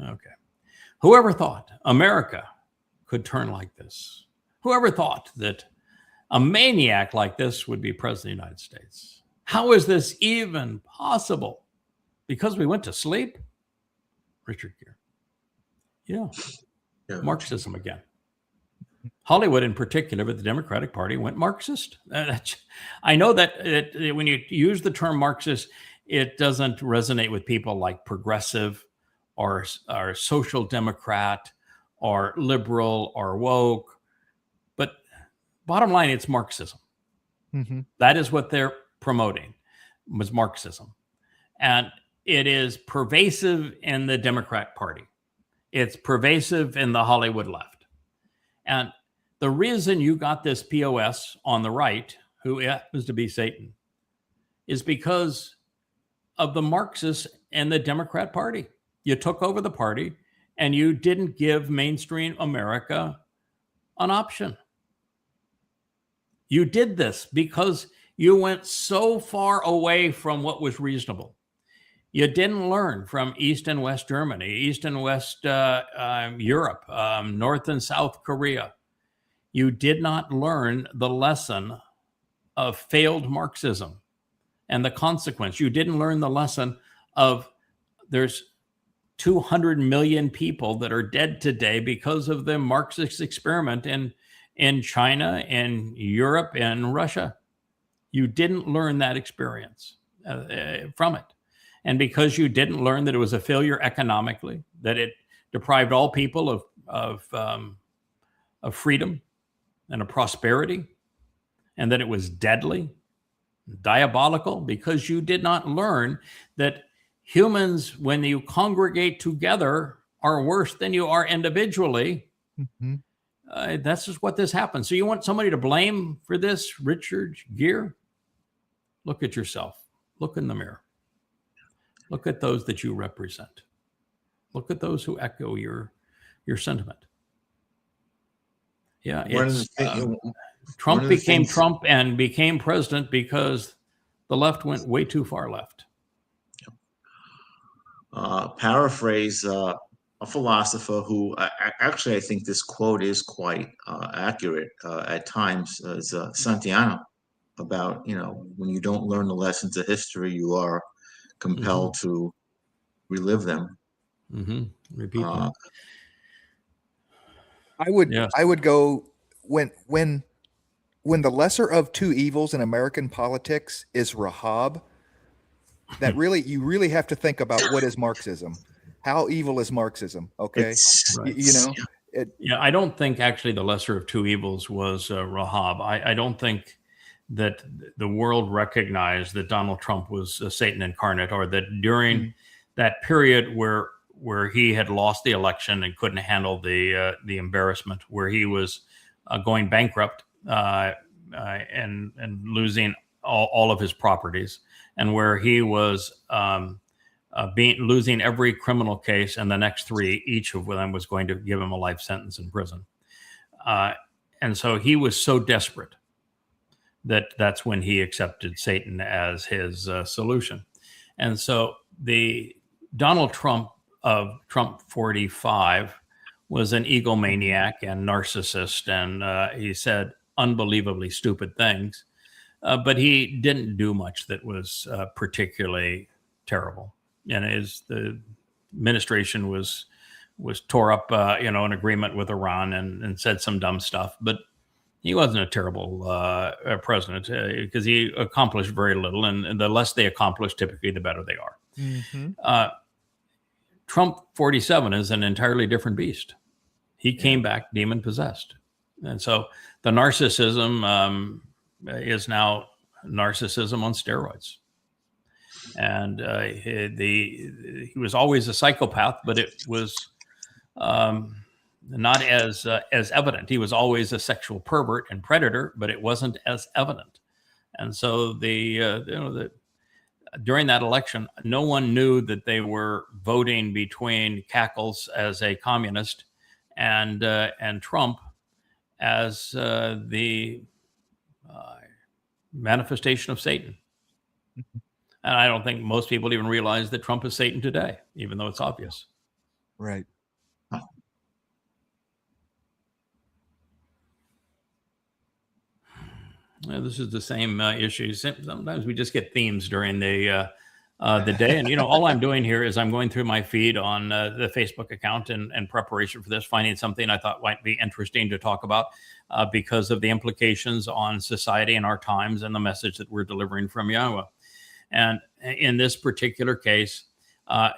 Okay. Whoever thought America could turn like this? Whoever thought that a maniac like this would be president of the United States? How is this even possible? Because we went to sleep? Richard Gere. Yeah. Marxism again. Hollywood in particular, but the Democratic Party went Marxist. I know that when you use the term Marxist, it doesn't resonate with people like progressive or social democrat or liberal or woke. But bottom line, it's Marxism. Mm-hmm. That is what they're promoting, was Marxism. And it is pervasive in the Democrat Party. It's pervasive in the Hollywood left. And the reason you got this POS on the right, who happens to be Satan, is because of the Marxists and the Democrat Party. You took over the party and you didn't give mainstream America an option. You did this because you went so far away from what was reasonable. You didn't learn from East and West Germany, East and West Europe, North and South Korea. You did not learn the lesson of failed Marxism and the consequence. You didn't learn the lesson of there's 200 million people that are dead today because of the Marxist experiment in China, in Europe, and Russia. You didn't learn that experience from it. And because you didn't learn that it was a failure economically, that it deprived all people of freedom and of prosperity, and that it was deadly, diabolical, because you did not learn that humans, when you congregate together, are worse than you are individually. Mm-hmm. That's just what this happens. So you want somebody to blame for this, Richard Gere? Look at yourself. Look in the mirror. Look at those that you represent. Look at those who echo your sentiment. Yeah, Trump became Trump and became president because the left went way too far left. Paraphrase a philosopher who actually, I think this quote is quite accurate at times, is Santayana, about, when you don't learn the lessons of history, you are compelled to relive them. Repeat that. I would go when the lesser of two evils in American politics is Rahab. That you really have to think about what is Marxism. How evil is Marxism? Okay, I don't think actually the lesser of two evils was Rahab. I don't think that the world recognized that Donald Trump was Satan incarnate, or that during that period where he had lost the election and couldn't handle the embarrassment, where he was going bankrupt, and losing all of his properties, and where he was losing every criminal case, and the next three, each of them was going to give him a life sentence in prison. And so he was so desperate that's when he accepted Satan as his solution. And so the Donald Trump of Trump 45 was an egomaniac and narcissist, and he said unbelievably stupid things, but he didn't do much that was particularly terrible. And the administration was tore up, an agreement with Iran and said some dumb stuff, but he wasn't a terrible president because he accomplished very little, and the less they accomplish, typically the better they are. Mm-hmm. Trump 47 is an entirely different beast. He came back demon possessed, and so the narcissism is now narcissism on steroids. And he was always a psychopath, but it was not as evident. He was always a sexual pervert and predator, but it wasn't as evident. And so during that election, no one knew that they were voting between Cackles as a communist and Trump as the manifestation of Satan. And I don't think most people even realize that Trump is Satan today, even though it's obvious. Right. This is the same issue. Sometimes we just get themes during the day. And, all I'm doing here is I'm going through my feed on the Facebook account in preparation for this, finding something I thought might be interesting to talk about because of the implications on society and our times and the message that we're delivering from Yahweh. And in this particular case,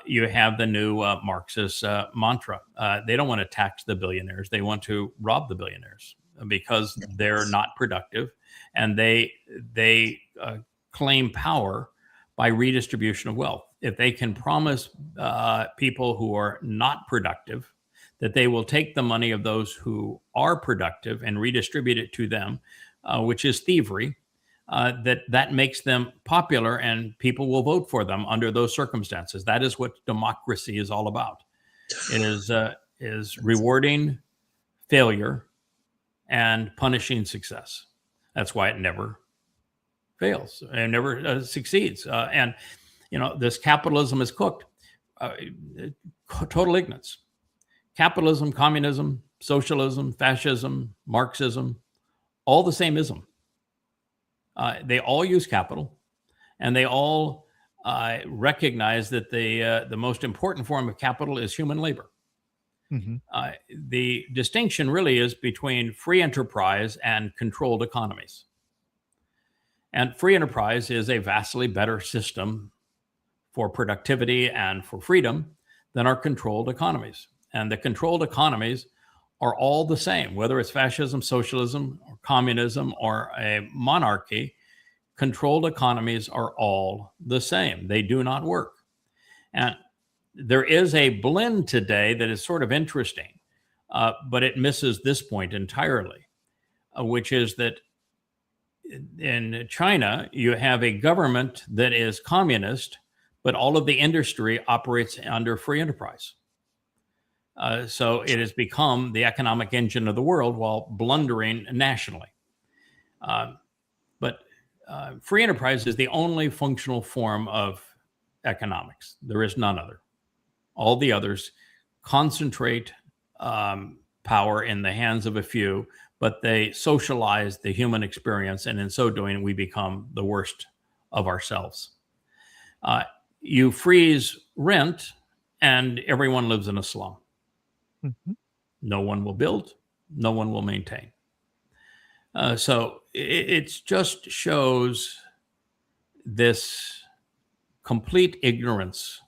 you have the new Marxist mantra. They don't want to tax the billionaires. They want to rob the billionaires because they're not productive. And they claim power by redistribution of wealth. If they can promise people who are not productive that they will take the money of those who are productive and redistribute it to them, which is thievery, that makes them popular and people will vote for them under those circumstances. That is what democracy is all about. It is rewarding failure and punishing success. That's why it never fails and never succeeds. And this capitalism is cooked. Total ignorance. Capitalism, communism, socialism, fascism, Marxism, all the same ism. They all use capital, and they all recognize that the most important form of capital is human labor. Mm-hmm. The distinction really is between free enterprise and controlled economies. And free enterprise is a vastly better system for productivity and for freedom than our controlled economies. And the controlled economies are all the same, whether it's fascism, socialism, or communism, or a monarchy. Controlled economies are all the same. They do not work. And there is a blend today that is sort of interesting, but it misses this point entirely, which is that in China, you have a government that is communist, but all of the industry operates under free enterprise. So it has become the economic engine of the world while blundering nationally. But free enterprise is the only functional form of economics. There is none other. All the others concentrate power in the hands of a few, but they socialize the human experience, and in so doing, we become the worst of ourselves. You freeze rent, and everyone lives in a slum. Mm-hmm. No one will build, no one will maintain. So it just shows this complete ignorance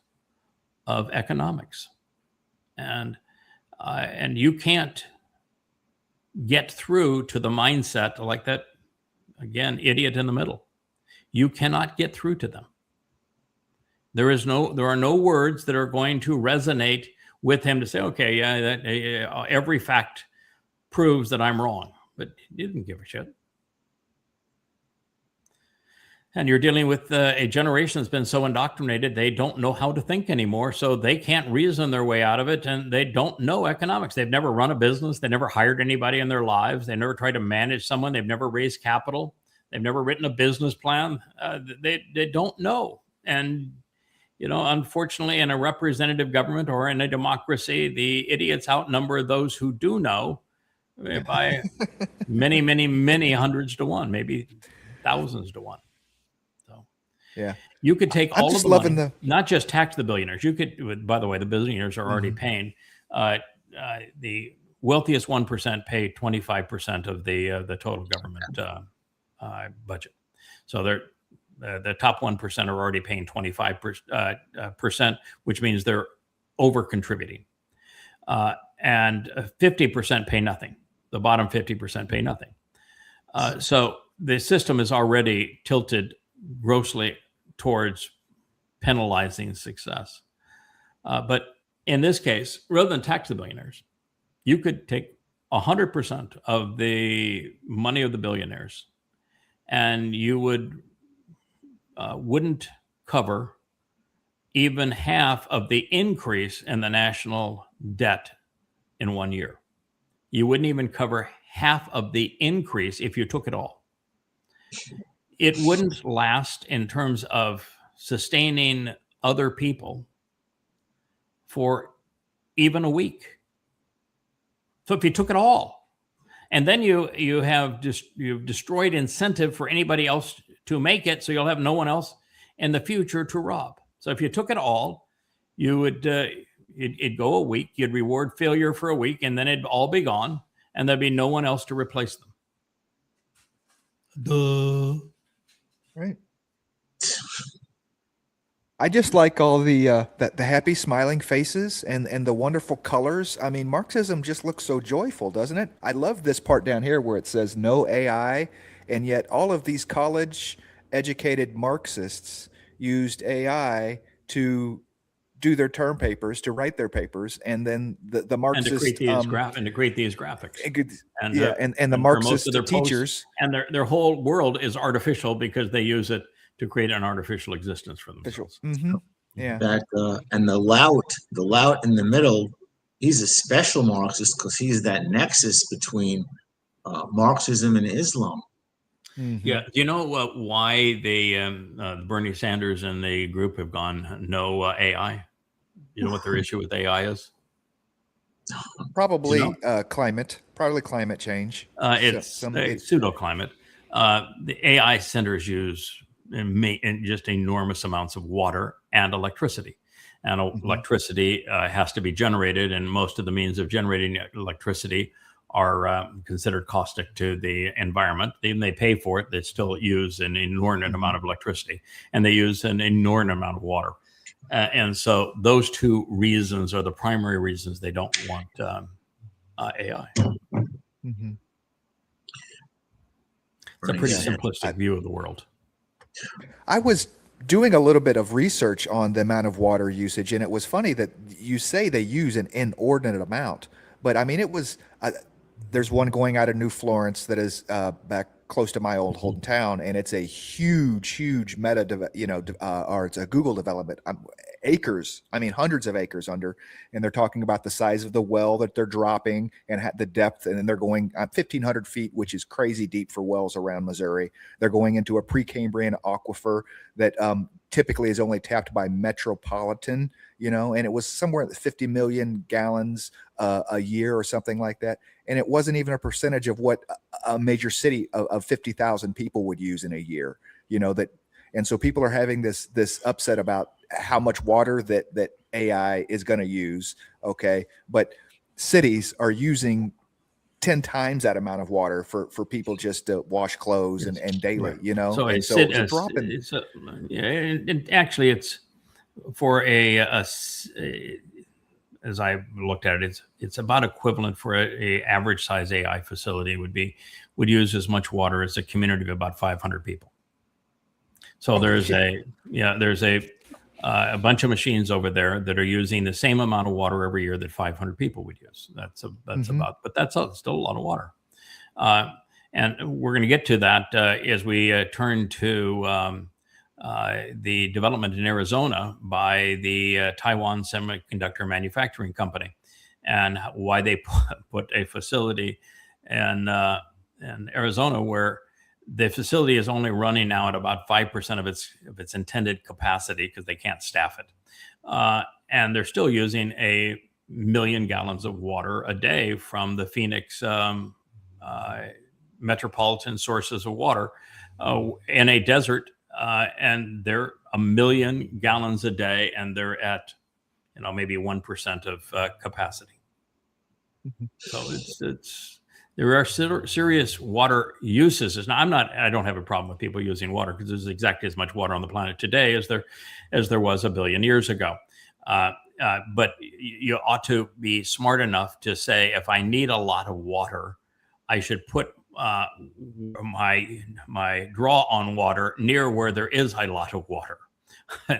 of economics, and you can't get through to the mindset like that. Again, idiot in the middle. You cannot get through to them. There are no words that are going to resonate with him to say, okay, every fact proves that I'm wrong. But he didn't give a shit. And you're dealing with a generation that's been so indoctrinated, they don't know how to think anymore. So they can't reason their way out of it. And they don't know economics. They've never run a business. They never hired anybody in their lives. They never tried to manage someone. They've never raised capital. They've never written a business plan. They don't know. And, unfortunately, in a representative government or in a democracy, the idiots outnumber those who do know by many, many, many hundreds to one, maybe thousands to one. Yeah, you could take all of the money, not just tax the billionaires. You could, by the way, the billionaires are already paying. The wealthiest 1% pay 25% of the total government budget. So they're the top 1% are already paying 25%, which means they're over contributing, and 50% pay nothing. The bottom 50% pay nothing. So the system is already tilted grossly towards penalizing success. But in this case, rather than tax the billionaires, you could take 100% of the money of the billionaires, and you wouldn't cover even half of the increase in the national debt in 1 year. You wouldn't even cover half of the increase if you took it all. It wouldn't last in terms of sustaining other people for even a week. So if you took it all, and then you've destroyed incentive for anybody else to make it, so you'll have no one else in the future to rob. So if you took it all, you would it'd go a week, you'd reward failure for a week, and then it'd all be gone, and there'd be no one else to replace them. Duh. Right. I just like all the happy smiling faces and the wonderful colors. I mean, Marxism just looks so joyful, doesn't it? I love this part down here where it says no AI, and yet all of these college educated Marxists used AI to do their term papers, to write their papers, and then the Marxist and to create these graphics. And the Marxist teachers, and their whole world is artificial because they use it to create an artificial existence for themselves. Mm-hmm. Yeah. And the lout in the middle, he's a special Marxist because he's that nexus between Marxism and Islam. Mm-hmm. Yeah. Do you know why Bernie Sanders and the group have gone no AI? You know what their issue with AI is? Probably climate change. It's pseudo-climate. The AI centers use just enormous amounts of water and electricity. And electricity has to be generated, and most of the means of generating electricity are considered caustic to the environment. Even they pay for it, they still use an inordinate amount of electricity, and they use an inordinate amount of water. And so those two reasons are the primary reasons they don't want AI. Mm-hmm. It's a pretty simplistic view of the world. I was doing a little bit of research on the amount of water usage, and it was funny that you say they use an inordinate amount, but I mean, it was, there's one going out of New Florence that is back close to my old hometown, and it's a huge or it's a Google development, acres, I mean hundreds of acres under, and they're talking about the size of the well that they're dropping and the depth, and then they're going 1,500 feet, which is crazy deep for wells around Missouri. They're going into a Precambrian aquifer that typically is only tapped by Metropolitan, and it was somewhere at 50 million gallons a year or something like that. And it wasn't even a percentage of what a major city of 50,000 people would use in a year, and so people are having this upset about how much water that AI is going to use. Okay. But cities are using 10 times that amount of water for people just to wash clothes and daily, Right. So and it's dropping. Actually, it's for as I looked at it, it's about equivalent for a average size AI facility would use as much water as a community of about 500 people. So there's a bunch of machines over there that are using the same amount of water every year that 500 people would use. That's about, but that's still a lot of water. And we're going to get to that as we turn to the development in Arizona by the Taiwan Semiconductor Manufacturing Company, and why they put a facility in Arizona where the facility is only running now at about 5% of its intended capacity because they can't staff it. And they're still using 1 million gallons of water a day from the Phoenix metropolitan sources of water in a desert. And they're 1 million gallons a day, and they're at, maybe 1% of capacity. So it's there are serious water uses. Now, I don't have a problem with people using water because there's exactly as much water on the planet today as there was 1 billion years ago. But you ought to be smart enough to say, if I need a lot of water, I should put my draw on water near where there is a lot of water.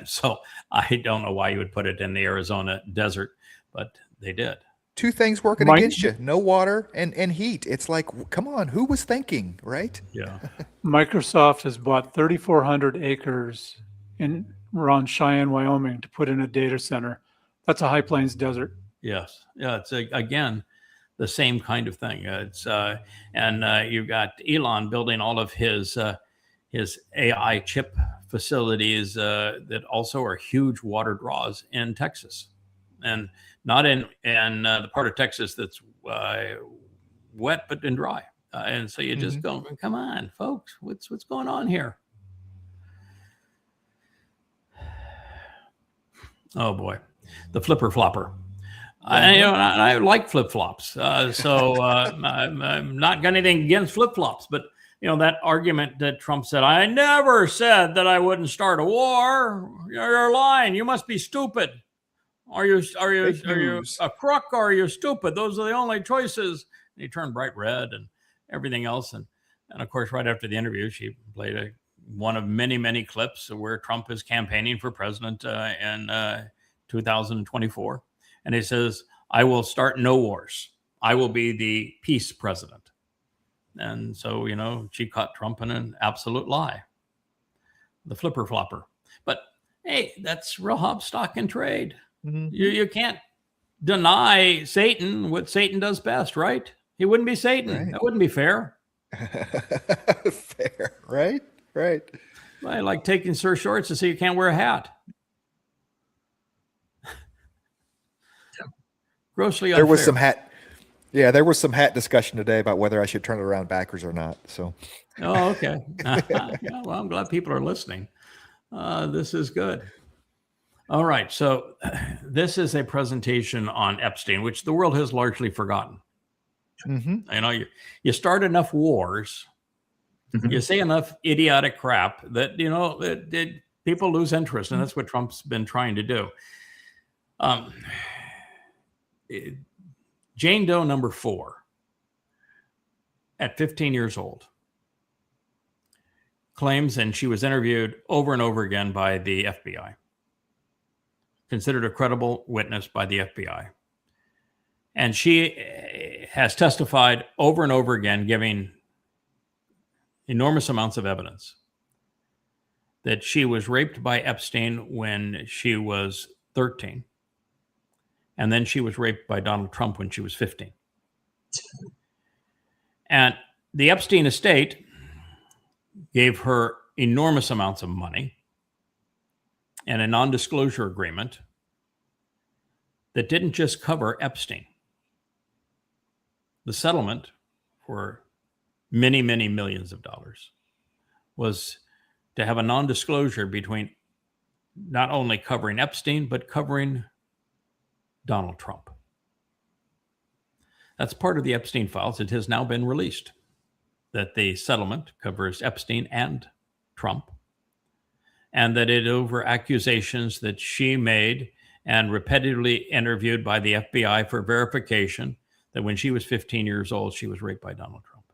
So I don't know why you would put it in the Arizona desert, but they did. Two things working against you: no water and heat. It's like, come on, who was thinking, right? Yeah. Microsoft has bought 3,400 acres around Cheyenne, Wyoming, to put in a data center. That's a high plains desert. Yes. Yeah. It's again the same kind of thing. And you've got Elon building all of his AI chip facilities that also are huge water draws in Texas, and not in the part of Texas that's wet but in dry. And so you just go, come on, folks, what's going on here? Oh boy, the flipper flopper. I like flip flops, so I'm not got anything against flip flops. But that argument that Trump said, "I never said that I wouldn't start a war." You're lying. You must be stupid. Are you a crook or are you stupid? Those are the only choices. And he turned bright red and everything else. And of course, right after the interview, she played one of many, many clips where Trump is campaigning for president in 2024. And he says, "I will start no wars. I will be the peace president." And so, she caught Trump in an absolute lie. The flipper flopper. But hey, that's real hop, stock, and trade. You can't deny Satan what Satan does best, right? He wouldn't be Satan. Right. That wouldn't be fair. Fair, right? I like taking Sir Shorts to say you can't wear a hat. Grossly unfair. There was some hat. Yeah, there was some hat discussion today about whether I should turn it around backwards or not. So. Oh, okay. Yeah, well, I'm glad people are listening. This is good. All right. So this is a presentation on Epstein, which the world has largely forgotten. You start enough wars, you say enough idiotic crap that, people lose interest. And that's what Trump's been trying to do. Jane Doe number 4, at 15 years old, claims, and she was interviewed over and over again by the FBI, considered a credible witness by the FBI. And she has testified over and over again, giving enormous amounts of evidence that she was raped by Epstein when she was 13. And then she was raped by Donald Trump when she was 15. And the Epstein estate gave her enormous amounts of money and a non-disclosure agreement that didn't just cover Epstein. The settlement for many, many millions of dollars was to have a non-disclosure between not only covering Epstein, but covering Donald Trump. That's part of the Epstein files. It has now been released that the settlement covers Epstein and Trump, and that it over accusations that she made and repetitively interviewed by the FBI for verification that when she was 15 years old, she was raped by Donald Trump.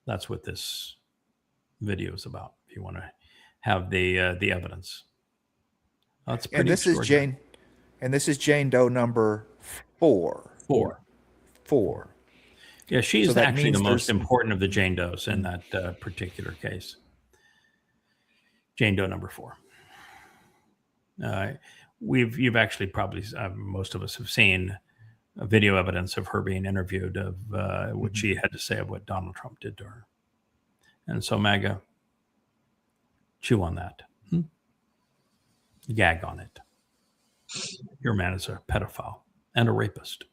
That's what this video is about, if you want to have the evidence. That's pretty extraordinary. This is Jane Doe number 4. 4. Yeah, she's So that actually the means most there's- important of the Jane Does in that particular case. Jane Doe number 4. You've actually probably, most of us have seen video evidence of her being interviewed of what she had to say of what Donald Trump did to her. And so MAGA, chew on that. Gag on it. Your man is a pedophile and a rapist.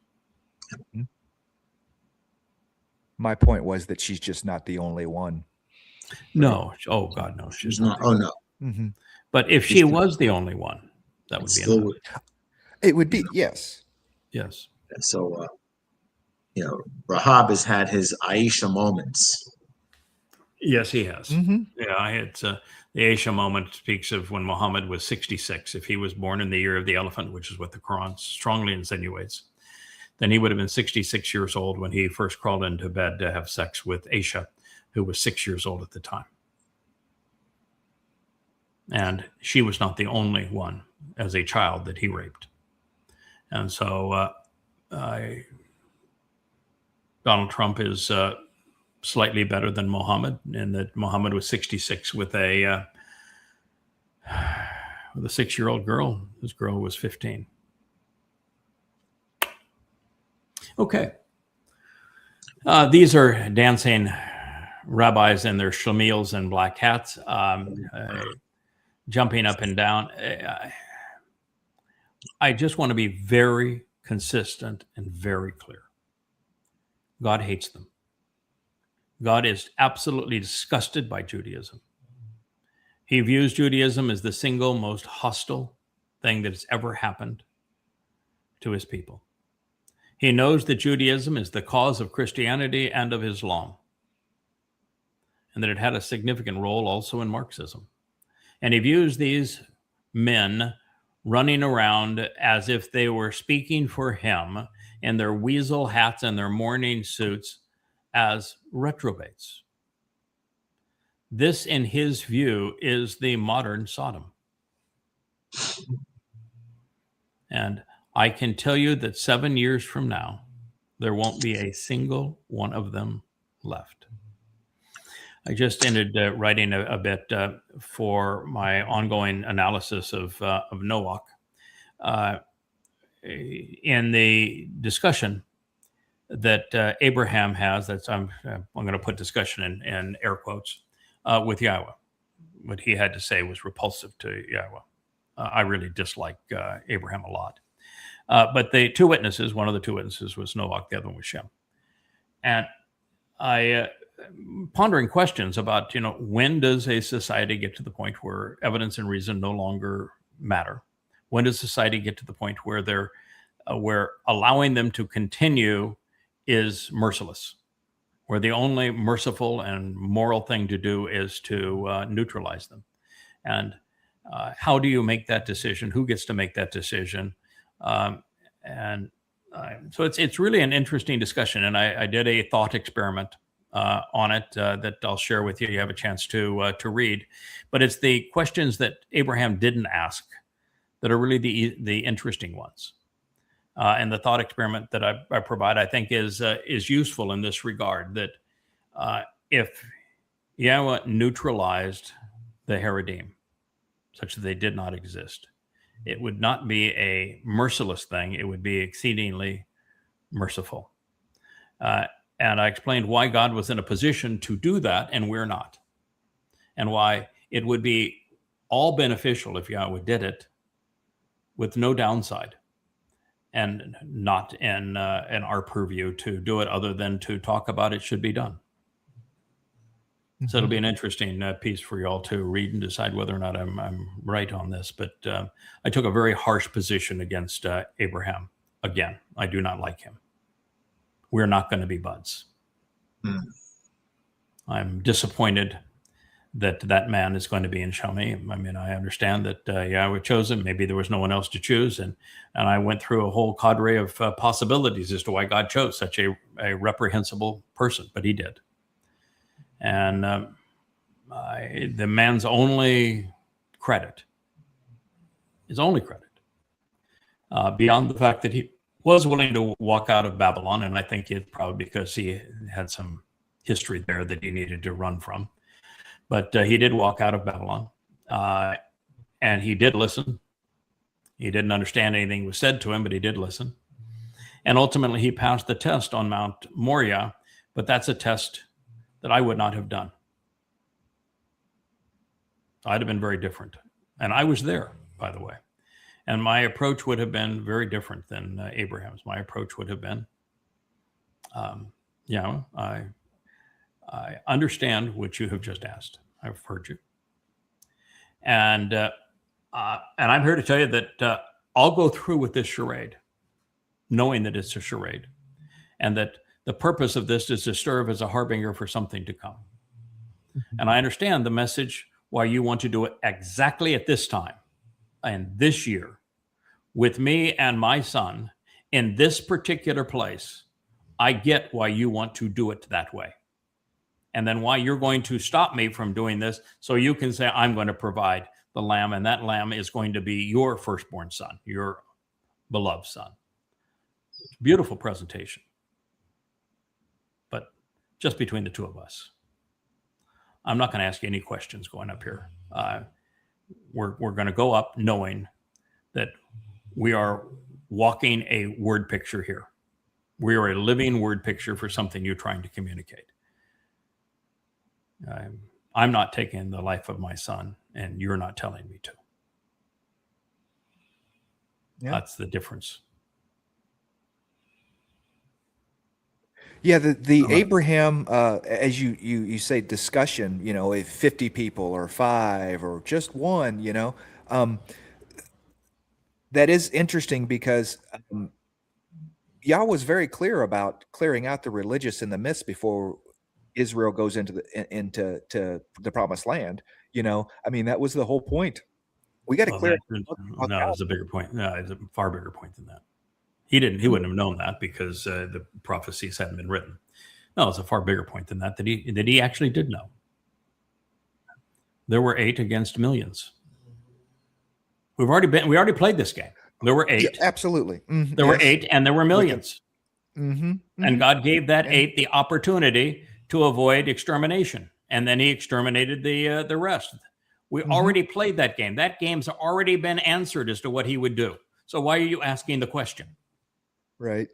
My point was that she's just not the only one. No. Oh, God, no. She's not. Oh, no. Mm-hmm. But if she was the only one, that would be Still enough. would. It would be, yes. Yes. So, Rahab has had his Aisha moments. Yes, he has. Mm-hmm. Yeah, it's the Aisha moment speaks of when Muhammad was 66. If he was born in the year of the elephant, which is what the Quran strongly insinuates, then he would have been 66 years old when he first crawled into bed to have sex with Aisha, who was 6 years old at the time. And she was not the only one as a child that he raped. And so Donald Trump is slightly better than Muhammad, in that Muhammad was 66 with a 6-year-old girl. This girl was 15. Okay. These are dancing rabbis in their shlemiels and black hats, jumping up and down. I just want to be very consistent and very clear. God hates them. God is absolutely disgusted by Judaism. He views Judaism as the single most hostile thing that has ever happened to his people. He knows that Judaism is the cause of Christianity and of Islam, and that it had a significant role also in Marxism. And he views these men running around as if they were speaking for him in their weasel hats and their mourning suits as reprobates. This, in his view, is the modern Sodom. And I can tell you that 7 years from now, there won't be a single one of them left. I just ended writing a bit for my ongoing analysis of Noach. In the discussion that Abraham has, I'm going to put discussion in air quotes, with Yahweh. What he had to say was repulsive to Yahweh. I really dislike Abraham a lot. But the two witnesses, one of the two witnesses was Noach, the other one was Shem. And I pondering questions about, when does a society get to the point where evidence and reason no longer matter? When does society get to the point where where allowing them to continue is merciless, where the only merciful and moral thing to do is to neutralize them? And how do you make that decision? Who gets to make that decision? So it's really an interesting discussion. And I did a thought experiment on it that I'll share with you. You have a chance to read. But it's the questions that Abraham didn't ask that are really the interesting ones. And the thought experiment that I provide, I think, is useful in this regard, that if Yahweh neutralized the Haredim, such that they did not exist, it would not be a merciless thing. It would be exceedingly merciful. And I explained why God was in a position to do that and we're not, and why it would be all beneficial if Yahweh did it with no downside, and not in our purview to do it other than to talk about it should be done. Mm-hmm. So it'll be an interesting piece for you all to read and decide whether or not I'm right on this. But I took a very harsh position against Abraham. Again, I do not like him. We're not going to be buds. Mm. I'm disappointed that man is going to be in Shami. I mean, I understand that Yahweh chose him. Maybe there was no one else to choose. And I went through a whole cadre of possibilities as to why God chose such a reprehensible person, but he did. And the man's only credit, beyond the fact that he was willing to walk out of Babylon, and I think it's probably because he had some history there that he needed to run from. But he did walk out of Babylon, and he did listen. He didn't understand anything was said to him, but he did listen. And ultimately, he passed the test on Mount Moriah, but that's a test that I would not have done. I'd have been very different. And I was there, by the way. And my approach would have been very different than Abraham's. My approach would have been, I understand what you have just asked. I've heard you. And I'm here to tell you that I'll go through with this charade, knowing that it's a charade, and that the purpose of this is to serve as a harbinger for something to come. And I understand the message why you want to do it exactly at this time and this year with me and my son in this particular place. I get why you want to do it that way. And then why you're going to stop me from doing this so you can say, I'm going to provide the lamb, and that lamb is going to be your firstborn son, your beloved son. Beautiful presentation. But just between the two of us. I'm not going to ask you any questions going up here. We're going to go up knowing that we are walking a word picture here. We are a living word picture for something you're trying to communicate. I'm not taking the life of my son, and you're not telling me to. Yeah. That's the difference. Yeah, the Abraham, as you say, discussion, if 50 people or 5 or just 1, that is interesting because Yah was very clear about clearing out the religious in the midst before Israel goes into the promised land. That was the whole point. We got to clear. No, it's a bigger point. No, it's a far bigger point than that. He wouldn't have known that because the prophecies hadn't been written. No, it's a far bigger point than that he actually did know. There were 8 against millions. We already played this game. There were 8. Yeah, absolutely. Mm-hmm. There were 8 and there were millions. Mm-hmm. Mm-hmm. And God gave that 8 the opportunity to avoid extermination. And then he exterminated the rest. We already played that game. That game's already been answered as to what he would do. So why are you asking the question? Right.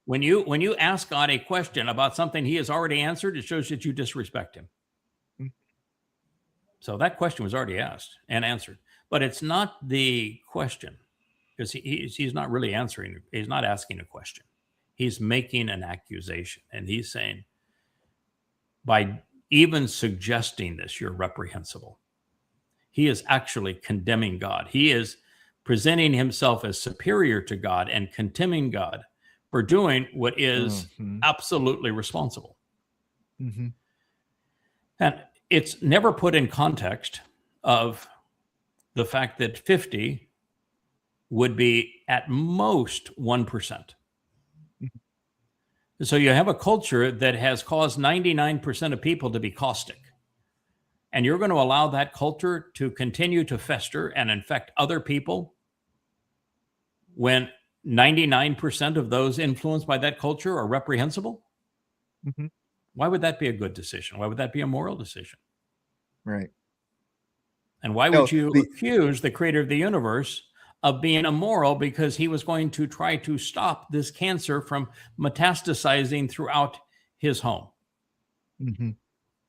When you ask God a question about something he has already answered, it shows that you disrespect him. Mm-hmm. So that question was already asked and answered. But it's not the question, because he's not really answering. He's not asking a question. He's making an accusation. And he's saying, by even suggesting this, you're reprehensible. He is actually condemning God. He is presenting himself as superior to God and condemning God for doing what is absolutely responsible. Mm-hmm. And it's never put in context of the fact that 50 would be at most 1%. So you have a culture that has caused 99% of people to be caustic. And you're going to allow that culture to continue to fester and infect other people when 99% of those influenced by that culture are reprehensible? Mm-hmm. Why would that be a good decision? Why would that be a moral decision? Right. And why would you accuse the creator of the universe of being immoral because he was going to try to stop this cancer from metastasizing throughout his home? Mm-hmm.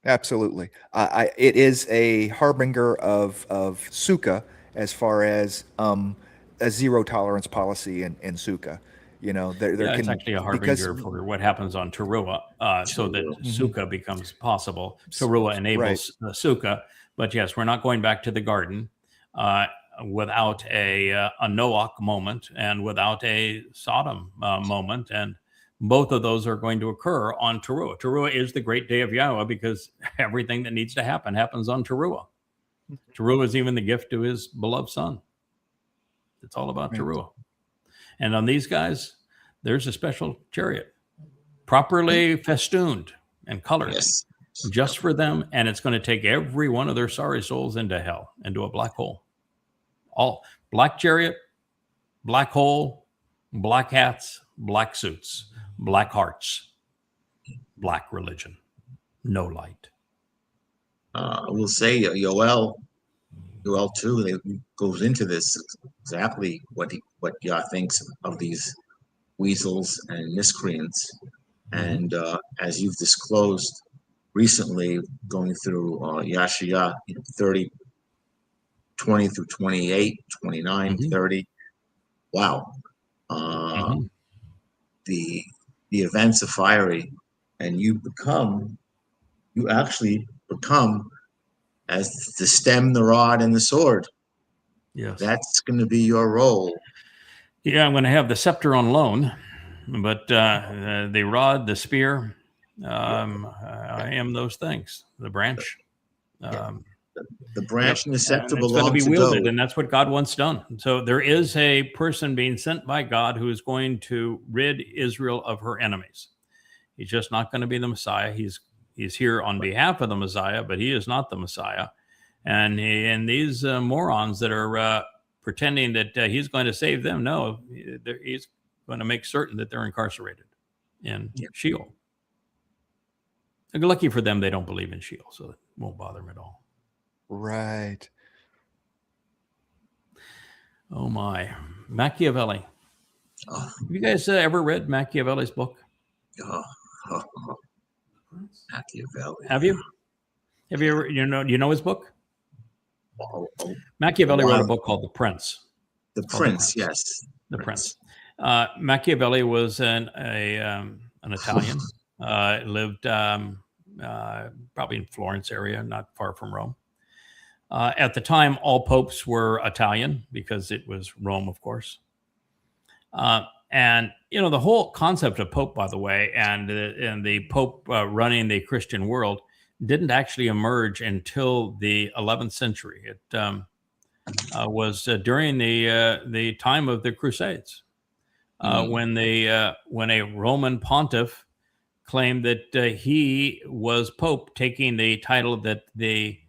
Absolutely. It is a harbinger of sukkah as far as a zero tolerance policy in sukkah. It's actually a harbinger for what happens on Taruwah, so that sukkah becomes possible. Taruwah enables sukkah, but yes, we're not going back to the garden without a Noach moment and without a Sodom moment, and both of those are going to occur on Taruwah. Taruwah is the great day of Yahweh because everything that needs to happen happens on Taruwah. Taruwah is even the gift to his beloved son. It's all about Taruwah. And on these guys, there's a special chariot, properly festooned and colored just for them. And it's going to take every one of their sorry souls into hell, into a black hole. All black chariot, black hole, Black hats, black suits, black hearts, black religion, no light. I will say, Yoel 2 goes into this exactly what Yah thinks of these weasels and miscreants. And as you've disclosed recently, going through Yashaya 30, 20 through 28, 29, 30. Wow. The events of fiery, and you actually become as the stem, the rod, and the sword. Yes. That's going to be your role. Yeah, I'm going to have the scepter on loan, but the rod, the spear, I am those things. The branch. The branch and the scepter belong to It's going to be wielded, Dowd. and that's what God wants done. So there is a person being sent by God who is going to rid Israel of her enemies. He's just not going to be the Messiah. He's here on behalf of the Messiah, but he is not the Messiah. And these morons that are pretending that he's going to save them, no, he's going to make certain that they're incarcerated in Sheol. Lucky for them, they don't believe in Sheol, so it won't bother them at all. Right. Oh my, Machiavelli. Have you guys ever read Machiavelli's book? Machiavelli. Have you? Have you ever? You know his book? Machiavelli wrote a book called The Prince. The Prince, yes. The Prince. Machiavelli was an Italian. Lived probably in Florence area, not far from Rome. At the time, all popes were Italian because it was Rome, of course. And, the whole concept of pope, by the way, and the pope running the Christian world didn't actually emerge until the 11th century. It was during the time of the Crusades, when a Roman pontiff claimed that he was pope, taking the title that the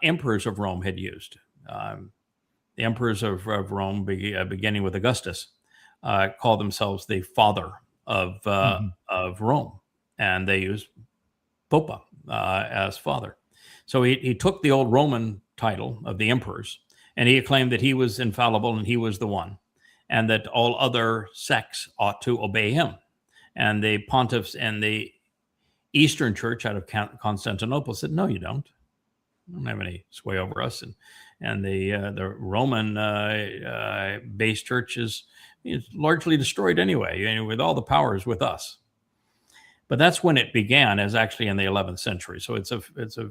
emperors of Rome had used. The emperors of Rome, beginning with Augustus, called themselves the father of Rome, and they used Popa as father. So he took the old Roman title of the emperors, and he claimed that he was infallible and he was the one, and that all other sects ought to obey him. And the pontiffs and the Eastern Church out of Constantinople said, "No, you don't. You don't have any sway over us." And the Roman base church is largely destroyed anyway, with all the powers with us. But that's when it began, as actually in the 11th century. So it's a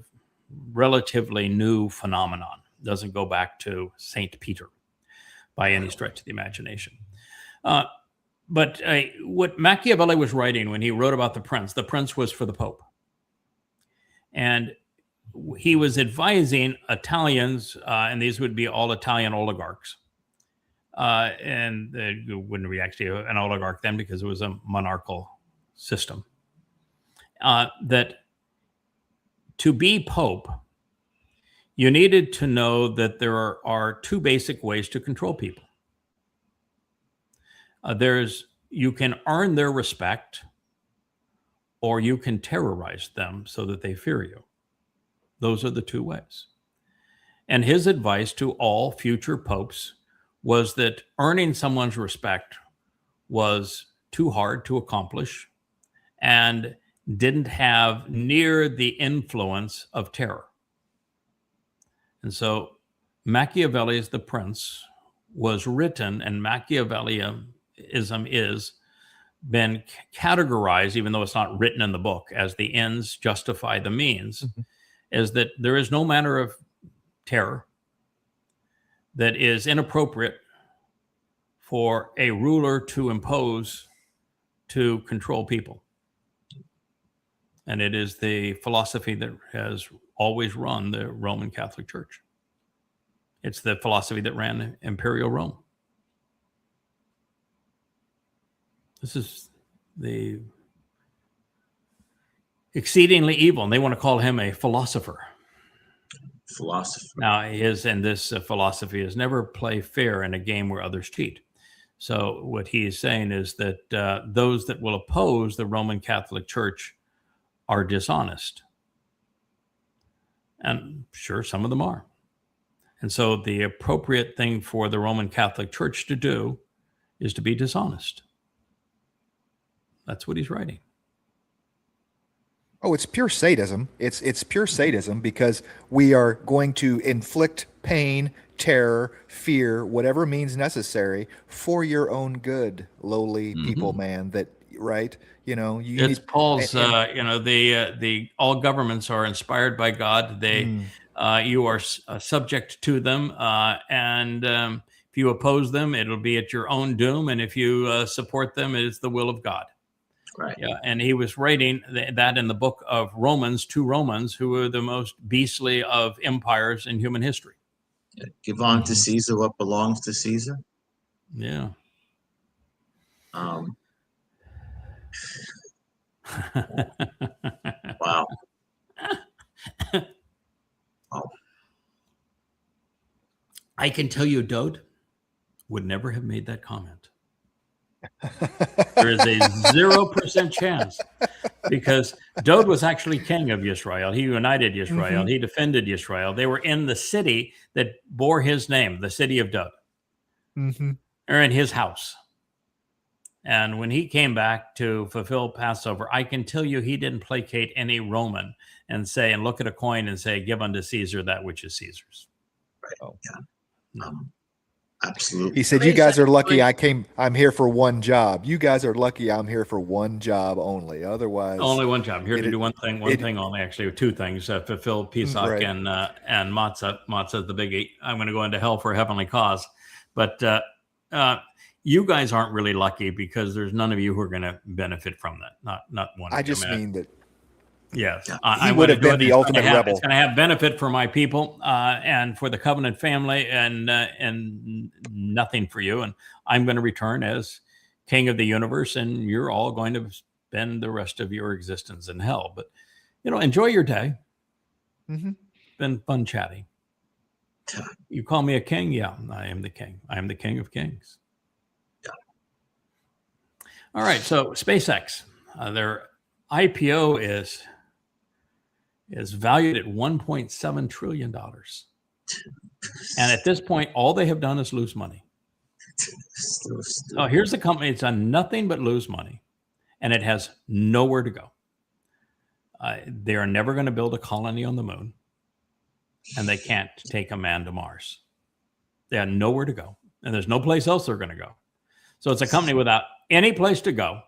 relatively new phenomenon. It doesn't go back to Saint Peter by any stretch of the imagination. But what Machiavelli was writing when he wrote about the Prince was for the Pope. And he was advising Italians, and these would be all Italian oligarchs. And it wouldn't be actually an oligarch then because it was a monarchical system. That to be Pope, you needed to know that there are two basic ways to control people. You can earn their respect, or you can terrorize them so that they fear you. Those are the two ways. And his advice to all future popes was that earning someone's respect was too hard to accomplish and didn't have near the influence of terror. And so Machiavelli's The Prince was written, and Machiavellism is been categorized, even though it's not written in the book, as the ends justify the means, is that there is no manner of terror that is inappropriate for a ruler to impose to control people. And it is the philosophy that has always run the Roman Catholic Church. It's the philosophy that ran Imperial Rome. This is the exceedingly evil, and they want to call him a philosopher. Now, this philosophy is never play fair in a game where others cheat. So what he is saying is that those that will oppose the Roman Catholic Church are dishonest. And sure, some of them are. And so the appropriate thing for the Roman Catholic Church to do is to be dishonest. That's what he's writing. Oh, it's pure sadism. It's pure sadism, because we are going to inflict pain, terror, fear, whatever means necessary for your own good, lowly people, man. That, right? You know, It's Paul's. The all governments are inspired by God. You are subject to them, and if you oppose them, it'll be at your own doom. And if you support them, it is the will of God. Right. Yeah, and he was writing that in the book of Romans to Romans, who are the most beastly of empires in human history. Yeah. Give on to Caesar what belongs to Caesar. Yeah. Wow. I can tell you, Dowd would never have made that comment. There is a 0% chance, because Dowd was actually king of Israel. He united Israel. He defended Israel. They were in the city that bore his name, the city of Dowd. Or in his house. And when he came back to fulfill Passover, I can tell you he didn't placate any Roman and say, and look at a coin and say, give unto Caesar that which is Caesar's. Right. Oh. Yeah. No. Absolutely. He said, you guys are lucky I'm here for one job. You guys are lucky I'm here for one job only. Otherwise, only one job. I'm here to do one thing only, actually, two things, fulfill Pesach and matzah. Matzah is the biggie. I'm going to go into hell for a heavenly cause. But you guys aren't really lucky, because there's none of you who are going to benefit from that. Not one. I just mean that. Yes, he would have been the ultimate rebel. It's going to have benefit for my people and for the covenant family, and nothing for you. And I'm going to return as king of the universe, and you're all going to spend the rest of your existence in hell. But, enjoy your day. Been fun chatting. You call me a king? Yeah, I am the king. I am the king of kings. Yeah. All right, so SpaceX, their IPO is valued at $1.7 trillion. And at this point, all they have done is lose money. Oh, here's a company that's done nothing but lose money, and it has nowhere to go. They are never going to build a colony on the moon, and they can't take a man to Mars. They have nowhere to go, and there's no place else they're going to go. So it's a company without any place to go,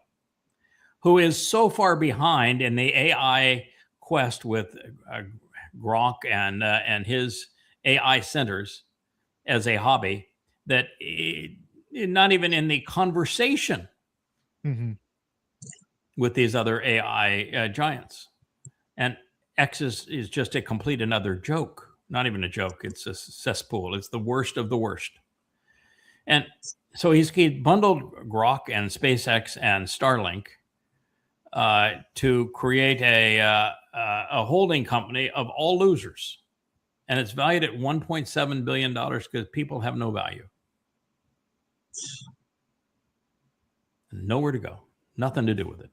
who is so far behind in the AI quest with Grok and his AI centers as a hobby, that not even in the conversation with these other AI giants. And X is just a complete another joke. Not even a joke. It's a cesspool. It's the worst of the worst. And so he bundled Grok and SpaceX and Starlink to create a holding company of all losers. And it's valued at $1.7 billion because people have no value. Nowhere to go. Nothing to do with it.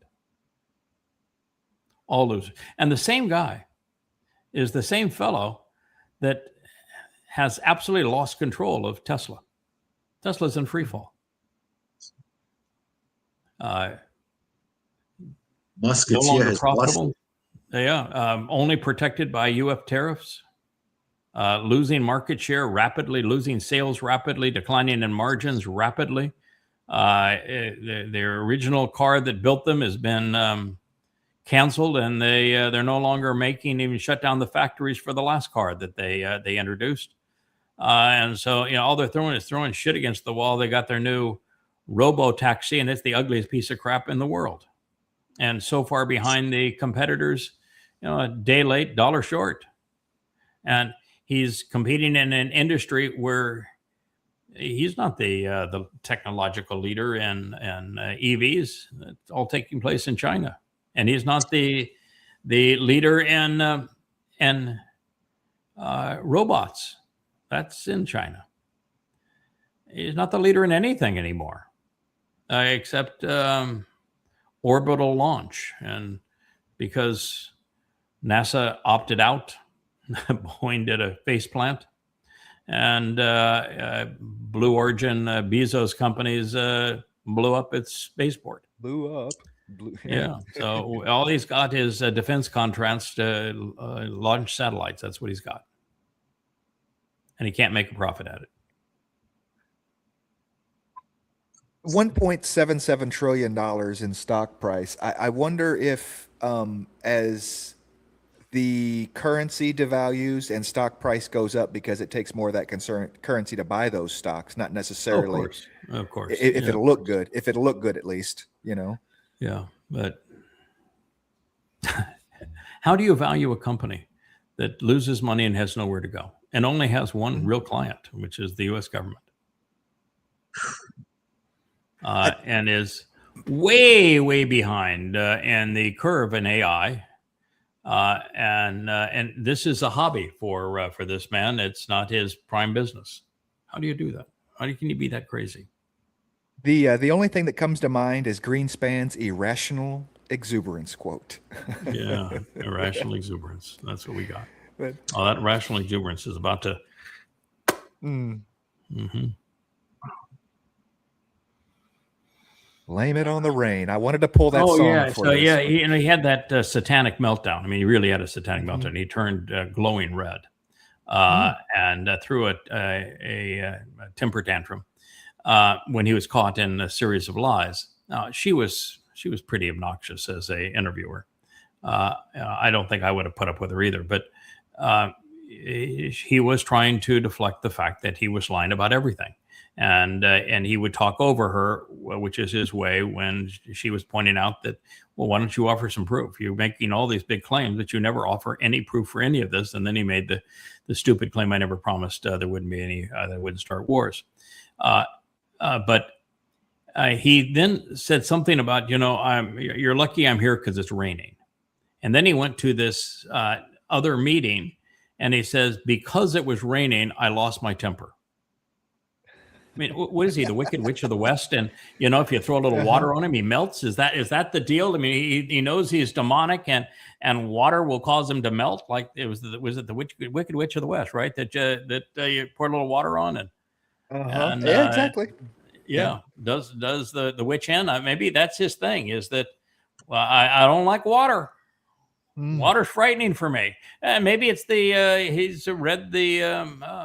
All losers. And the same guy is the same fellow that has absolutely lost control of Tesla. Tesla's in free fall. Musketeer has profitable. Only protected by UF tariffs. Losing market share rapidly, losing sales rapidly, declining in margins rapidly. Their original car that built them has been canceled, and they're no longer making, even shut down the factories for the last car that they introduced. And so, all they're throwing is throwing shit against the wall. They got their new robo-taxi, and it's the ugliest piece of crap in the world. And so far behind the competitors, a day late, dollar short. And he's competing in an industry where he's not the technological leader in EVs. It's all taking place in China. And he's not the leader in robots. That's in China. he's not the leader in anything anymore, except orbital launch. And because NASA opted out, Boeing did a face plant, and Blue Origin, Bezos companies blew up its spaceport. Blew up. Yeah. So all he's got is defense contracts to launch satellites. That's what he's got. And he can't make a profit at it. $1.77 trillion in stock price. I wonder if as the currency devalues and stock price goes up because it takes more of that currency to buy those stocks, not necessarily. Of course. If it'll look good, at least, you know. Yeah, but how do you value a company that loses money and has nowhere to go and only has one real client, which is the U.S. government, and is way behind in the curve in AI? And this is a hobby for this man. It's not his prime business. How do you do that? Can you be that crazy? The only thing that comes to mind is Greenspan's irrational exuberance quote. Yeah, irrational exuberance. That's what we got. That rational exuberance is about to. Mm-hmm. Blame it on the rain. I wanted to pull that song. Yeah. For So this. yeah, he had that satanic meltdown. I mean, he really had a satanic meltdown. He turned glowing red and threw a temper tantrum when he was caught in a series of lies. She was pretty obnoxious as a interviewer. I don't think I would have put up with her either. But he was trying to deflect the fact that he was lying about everything. And he would talk over her, which is his way, when she was pointing out that, well, why don't you offer some proof? You're making all these big claims, but you never offer any proof for any of this. And then he made the stupid claim, I never promised there wouldn't be any, that wouldn't start wars. But he then said something about, you're lucky I'm here because it's raining. And then he went to this other meeting and he says, because it was raining, I lost my temper. I mean, what is he, the Wicked Witch of the West? And, if you throw a little water on him, he melts. Is that the deal? I mean, he knows he's demonic and water will cause him to melt. Like was it the Wicked Witch of the West, right? That you pour a little water on and yeah, exactly. Yeah. Does the witch in? Maybe that's his thing is that, well, I don't like water. Water's frightening for me. Maybe it's he's read the,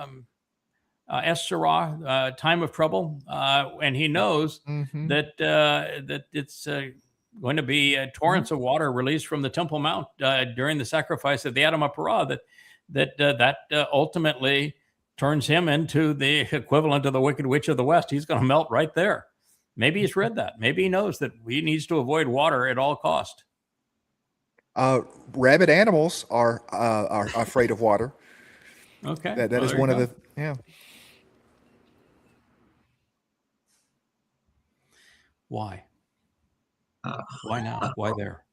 Esra, Time of Trouble, and he knows that it's going to be torrents of water released from the Temple Mount during the sacrifice of the Adam Parah. That ultimately turns him into the equivalent of the Wicked Witch of the West. He's going to melt right there. Maybe he's read that. Maybe he knows that he needs to avoid water at all cost. Rabid animals are afraid of water. Okay, that is one of the Why? Why now? Why there?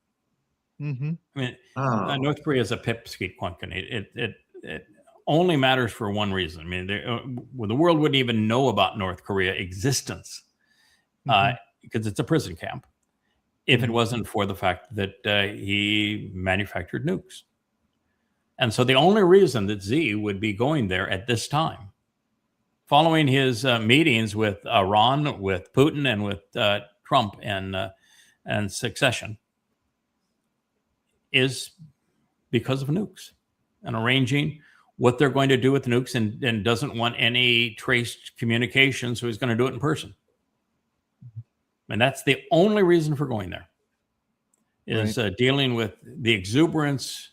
Mm-hmm. I mean, North Korea is a pipsqueak quantum. It only matters for one reason. I mean, the world wouldn't even know about North Korea existence because it's a prison camp if it wasn't for the fact that he manufactured nukes. And so the only reason that Z would be going there at this time, following his meetings with Iran, with Putin, and with Trump and succession, is because of nukes and arranging what they're going to do with nukes and doesn't want any traced communication, so he's going to do it in person. And that's the only reason for going there, is dealing with the exuberance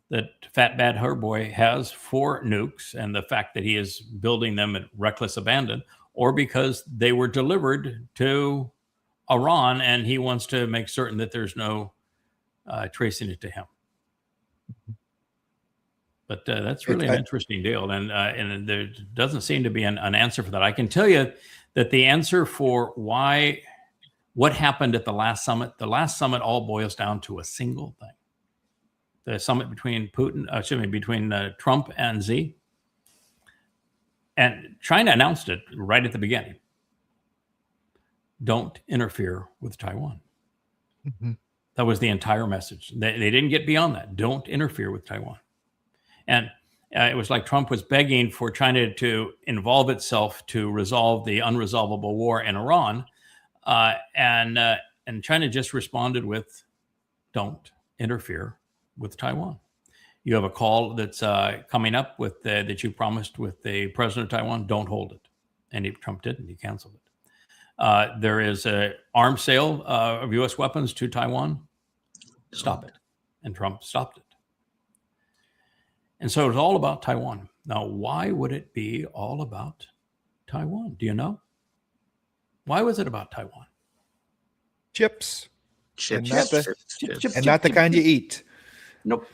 that Fat Bad Herboy has for nukes and the fact that he is building them at reckless abandon, or because they were delivered to Iran and he wants to make certain that there's no tracing it to him. But that's really an interesting deal. And there doesn't seem to be an answer for that. I can tell you that the answer for what happened at the last summit all boils down to a single thing. The summit between Trump and Z. And China announced it right at the beginning. Don't interfere with Taiwan. Mm-hmm. That was the entire message. They didn't get beyond that. Don't interfere with Taiwan. And it was like Trump was begging for China to involve itself to resolve the unresolvable war in Iran. And China just responded with, don't interfere with Taiwan. You have a call that's coming up with that you promised with the president of Taiwan. Don't hold it. And Trump didn't. He canceled it. There is an arms sale of U.S. weapons to Taiwan. Stop it. And Trump stopped it. And so it's all about Taiwan. Now, why would it be all about Taiwan? Do you know? Why was it about Taiwan? Chips. Chips. And not the kind you eat. Nope.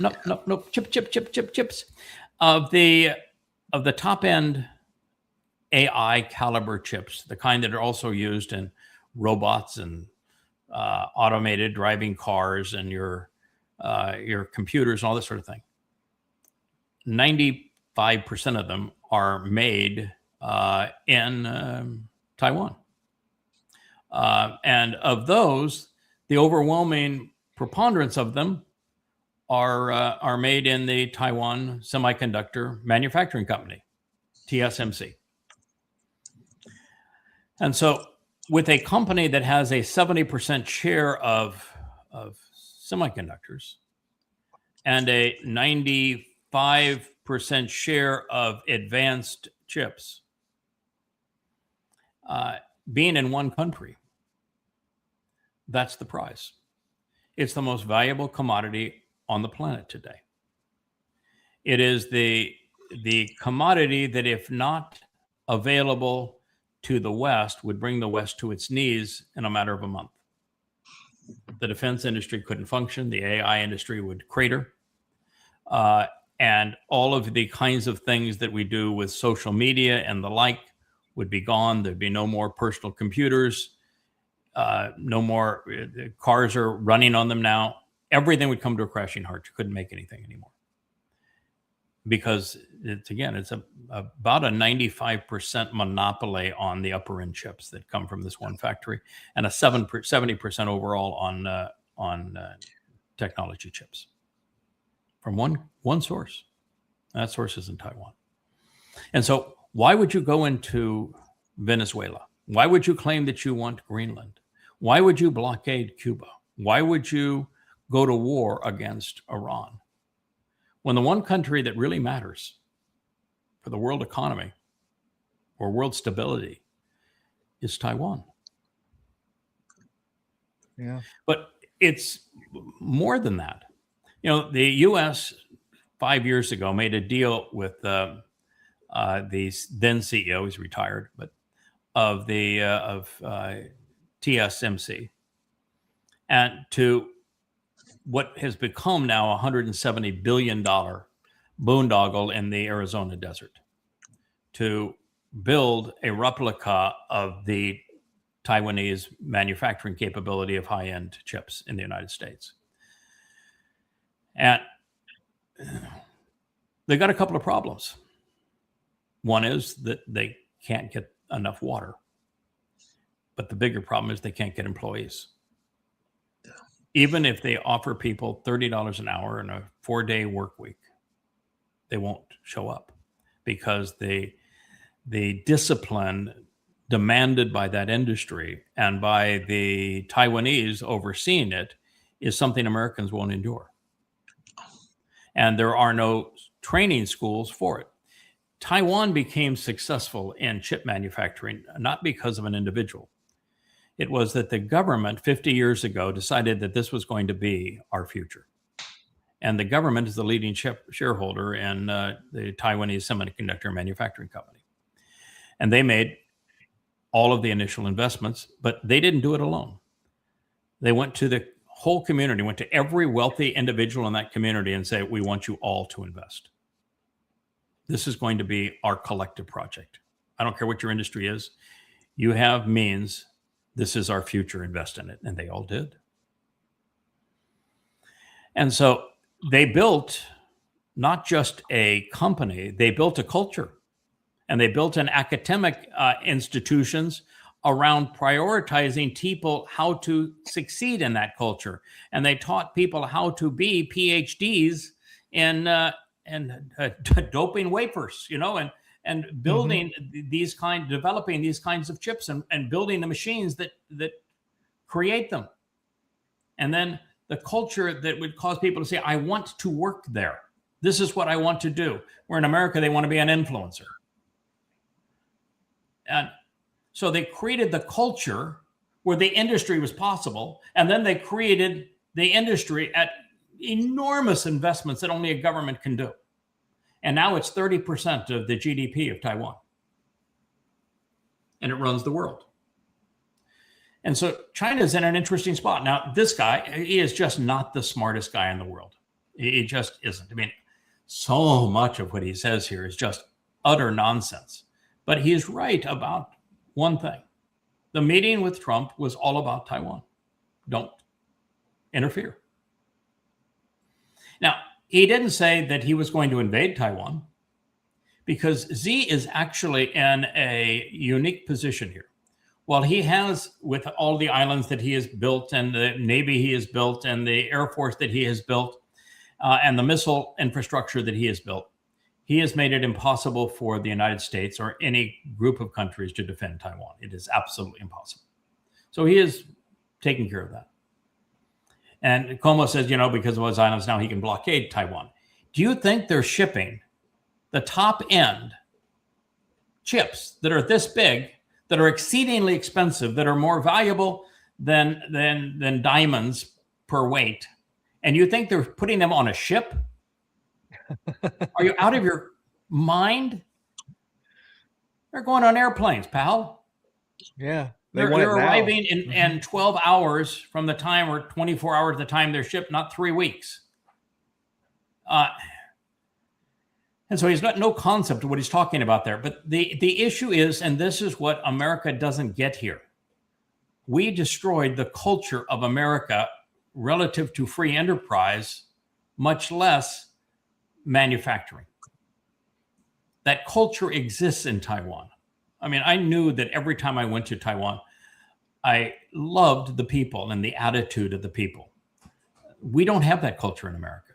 Chips. Of the top end AI caliber chips, the kind that are also used in robots and automated driving cars and your computers and all this sort of thing. 95% of them are made in Taiwan. And of those, the overwhelming preponderance of them are made in the Taiwan Semiconductor Manufacturing Company, TSMC. And so with a company that has a 70% share of semiconductors and a 95% share of advanced chips, being in one country, that's the prize. It's the most valuable commodity on the planet today. It is the commodity that, if not available to the West, would bring the West to its knees in a matter of a month. The defense industry couldn't function. The AI industry would crater. And all of the kinds of things that we do with social media and the like would be gone. There'd be no more personal computers. No more cars are running on them now. Everything would come to a crashing halt. You couldn't make anything anymore. Because it's about a 95% monopoly on the upper end chips that come from this one factory, and a 70% overall on technology chips from one source. That source is in Taiwan. And so why would you go into Venezuela? Why would you claim that you want Greenland? Why would you blockade Cuba? Why would you go to war against Iran? When the one country that really matters for the world economy or world stability is Taiwan. Yeah. But it's more than that. You know, the U.S. 5 years ago made a deal with the then CEO, he's retired, but of TSMC, and to what has become now a $170 billion boondoggle in the Arizona desert, to build a replica of the Taiwanese manufacturing capability of high-end chips in the United States. And they got a couple of problems. One is that they can't get enough water. But the bigger problem is they can't get employees. Even if they offer people $30 an hour and a 4-day work week, they won't show up, because the discipline demanded by that industry and by the Taiwanese overseeing it is something Americans won't endure. And there are no training schools for it. Taiwan became successful in chip manufacturing not because of an individual. It was that the government 50 years ago decided that this was going to be our future. And the government is the leading shareholder in the Taiwanese Semiconductor Manufacturing Company. And they made all of the initial investments, but they didn't do it alone. They went to the whole community, went to every wealthy individual in that community and said, we want you all to invest. This is going to be our collective project. I don't care what your industry is. You have means. This is our future. Invest in it. And they all did. And so they built not just a company, they built a culture. And they built in academic institutions around prioritizing people how to succeed in that culture. And they taught people how to be PhDs in doping wafers, and building developing these kinds of chips and building the machines that create them. And then the culture that would cause people to say, I want to work there. This is what I want to do. Where in America, they want to be an influencer. And so they created the culture where the industry was possible. And then they created the industry at enormous investments that only a government can do. And now it's 30% of the GDP of Taiwan. And it runs the world. And so China's in an interesting spot. Now, this guy, he is just not the smartest guy in the world. He just isn't. I mean, so much of what he says here is just utter nonsense. But he's right about one thing. The meeting with Trump was all about Taiwan. Don't interfere. Now, he didn't say that he was going to invade Taiwan, because Xi is actually in a unique position here. While he has, with all the islands that he has built and the Navy he has built and the Air Force that he has built and the missile infrastructure that he has built, he has made it impossible for the United States or any group of countries to defend Taiwan. It is absolutely impossible. So he is taking care of that. And Como says, because of those islands now, he can blockade Taiwan. Do you think they're shipping the top end chips that are this big, that are exceedingly expensive, that are more valuable than diamonds per weight, and you think they're putting them on a ship? Are you out of your mind? They're going on airplanes, pal. Yeah. They're arriving in 12 hours from the time, or 24 hours the time they're shipped, not 3 weeks. And so he's got no concept of what he's talking about there. But the issue is, and this is what America doesn't get here, we destroyed the culture of America relative to free enterprise, much less manufacturing. That culture exists in Taiwan. I mean, I knew that every time I went to Taiwan, I loved the people and the attitude of the people. We don't have that culture in America.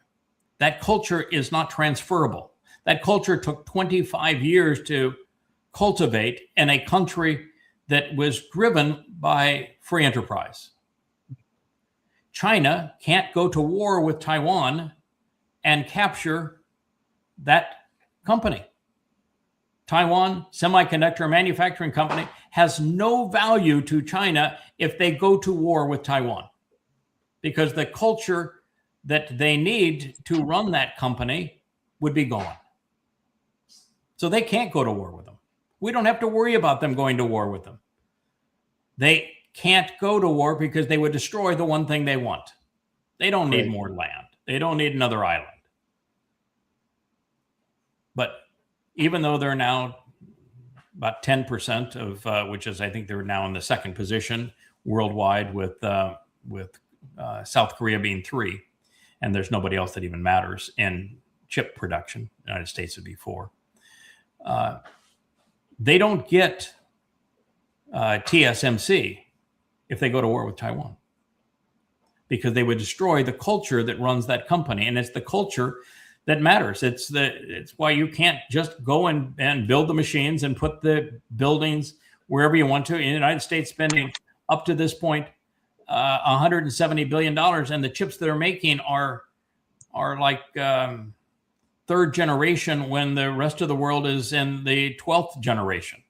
That culture is not transferable. That culture took 25 years to cultivate in a country that was driven by free enterprise. China can't go to war with Taiwan and capture that company. Taiwan Semiconductor Manufacturing Company has no value to China if they go to war with Taiwan, because the culture that they need to run that company would be gone. So they can't go to war with them. We don't have to worry about them going to war with them. They can't go to war because they would destroy the one thing they want. They don't need more land. They don't need another island. But even though they're now about 10% of, which is, I think they're now in the second position worldwide, with South Korea being 3, and there's nobody else that even matters in chip production. The United States would be 4. They don't get TSMC if they go to war with Taiwan, because they would destroy the culture that runs that company, and it's the culture that matters. It's why you can't just go and build the machines and put the buildings wherever you want to. In the United States, spending up to this point $170 billion, and the chips that are making are like third generation, when the rest of the world is in the 12th generation.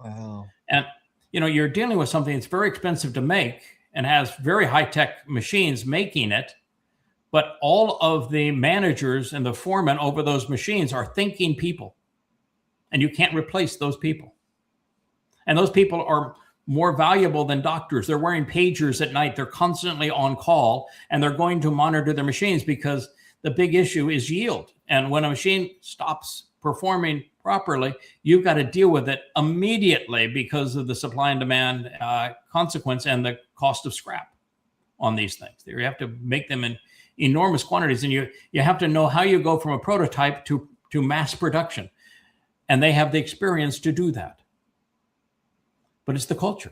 Wow. And you're dealing with something that's very expensive to make and has very high-tech machines making it. But all of the managers and the foremen over those machines are thinking people. And you can't replace those people. And those people are more valuable than doctors. They're wearing pagers at night. They're constantly on call, and they're going to monitor their machines, because the big issue is yield. And when a machine stops performing properly, you've got to deal with it immediately because of the supply and demand consequence and the cost of scrap on these things. You have to make them in enormous quantities, and you have to know how you go from a prototype to mass production. And they have the experience to do that. But it's the culture.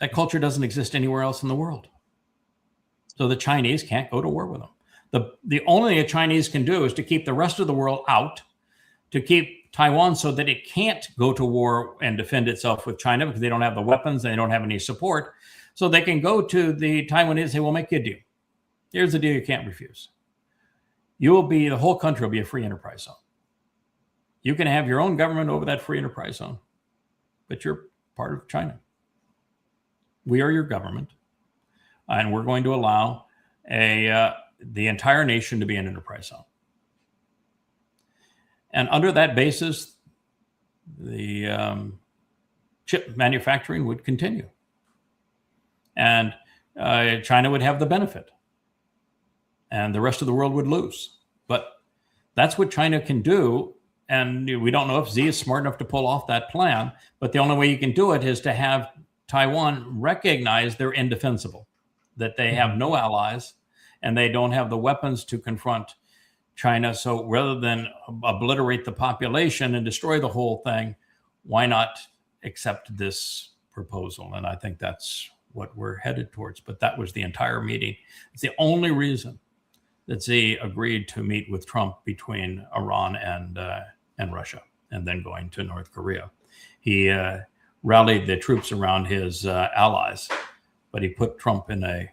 That culture doesn't exist anywhere else in the world. So the Chinese can't go to war with them. The only thing the Chinese can do is to keep the rest of the world out, to keep Taiwan so that it can't go to war and defend itself with China because they don't have the weapons, they don't have any support. So they can go to the Taiwanese and say, we'll make you a deal. Here's the deal you can't refuse. The whole country will be a free enterprise zone. You can have your own government over that free enterprise zone, but you're part of China. We are your government, and we're going to allow the entire nation to be an enterprise zone. And under that basis, the chip manufacturing would continue. And China would have the benefit. And the rest of the world would lose. But that's what China can do. And we don't know if Xi is smart enough to pull off that plan. But the only way you can do it is to have Taiwan recognize they're indefensible, that they have no allies, and they don't have the weapons to confront China. So rather than obliterate the population and destroy the whole thing, why not accept this proposal? And I think that's what we're headed towards. But that was the entire meeting. It's the only reason that Xi agreed to meet with Trump between Iran and Russia, and then going to North Korea. He rallied the troops around his allies, but he put Trump in a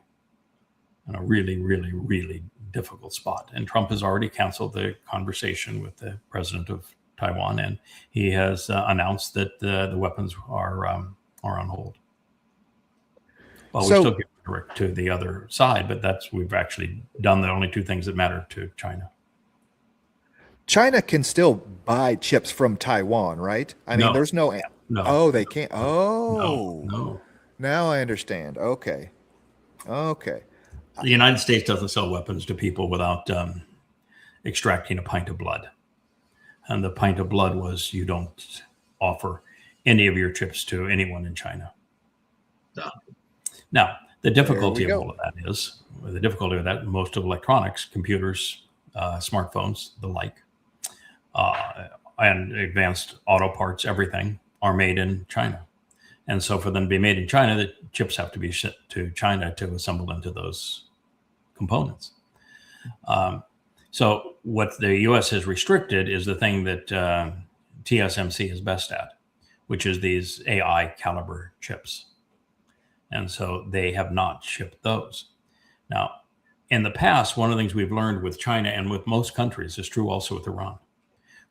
really, really, really difficult spot. And Trump has already canceled the conversation with the president of Taiwan, and he has announced that the weapons are on hold. Well, we still give direct to the other side, but we've actually done the only two things that matter to China. China can still buy chips from Taiwan, right? I mean, there's no. Oh, they can't. Oh, no. Now I understand. Okay. The United States doesn't sell weapons to people without extracting a pint of blood. And the pint of blood was, you don't offer any of your chips to anyone in China. No. Now, the difficulty of all of that is, most of electronics, computers, smartphones, the like, and advanced auto parts, everything are made in China. And so for them to be made in China, the chips have to be shipped to China to assemble into those components. So what the U.S. has restricted is the thing that TSMC is best at, which is these AI caliber chips. And so they have not shipped those. Now, in the past, one of the things we've learned with China and with most countries is true also with Iran.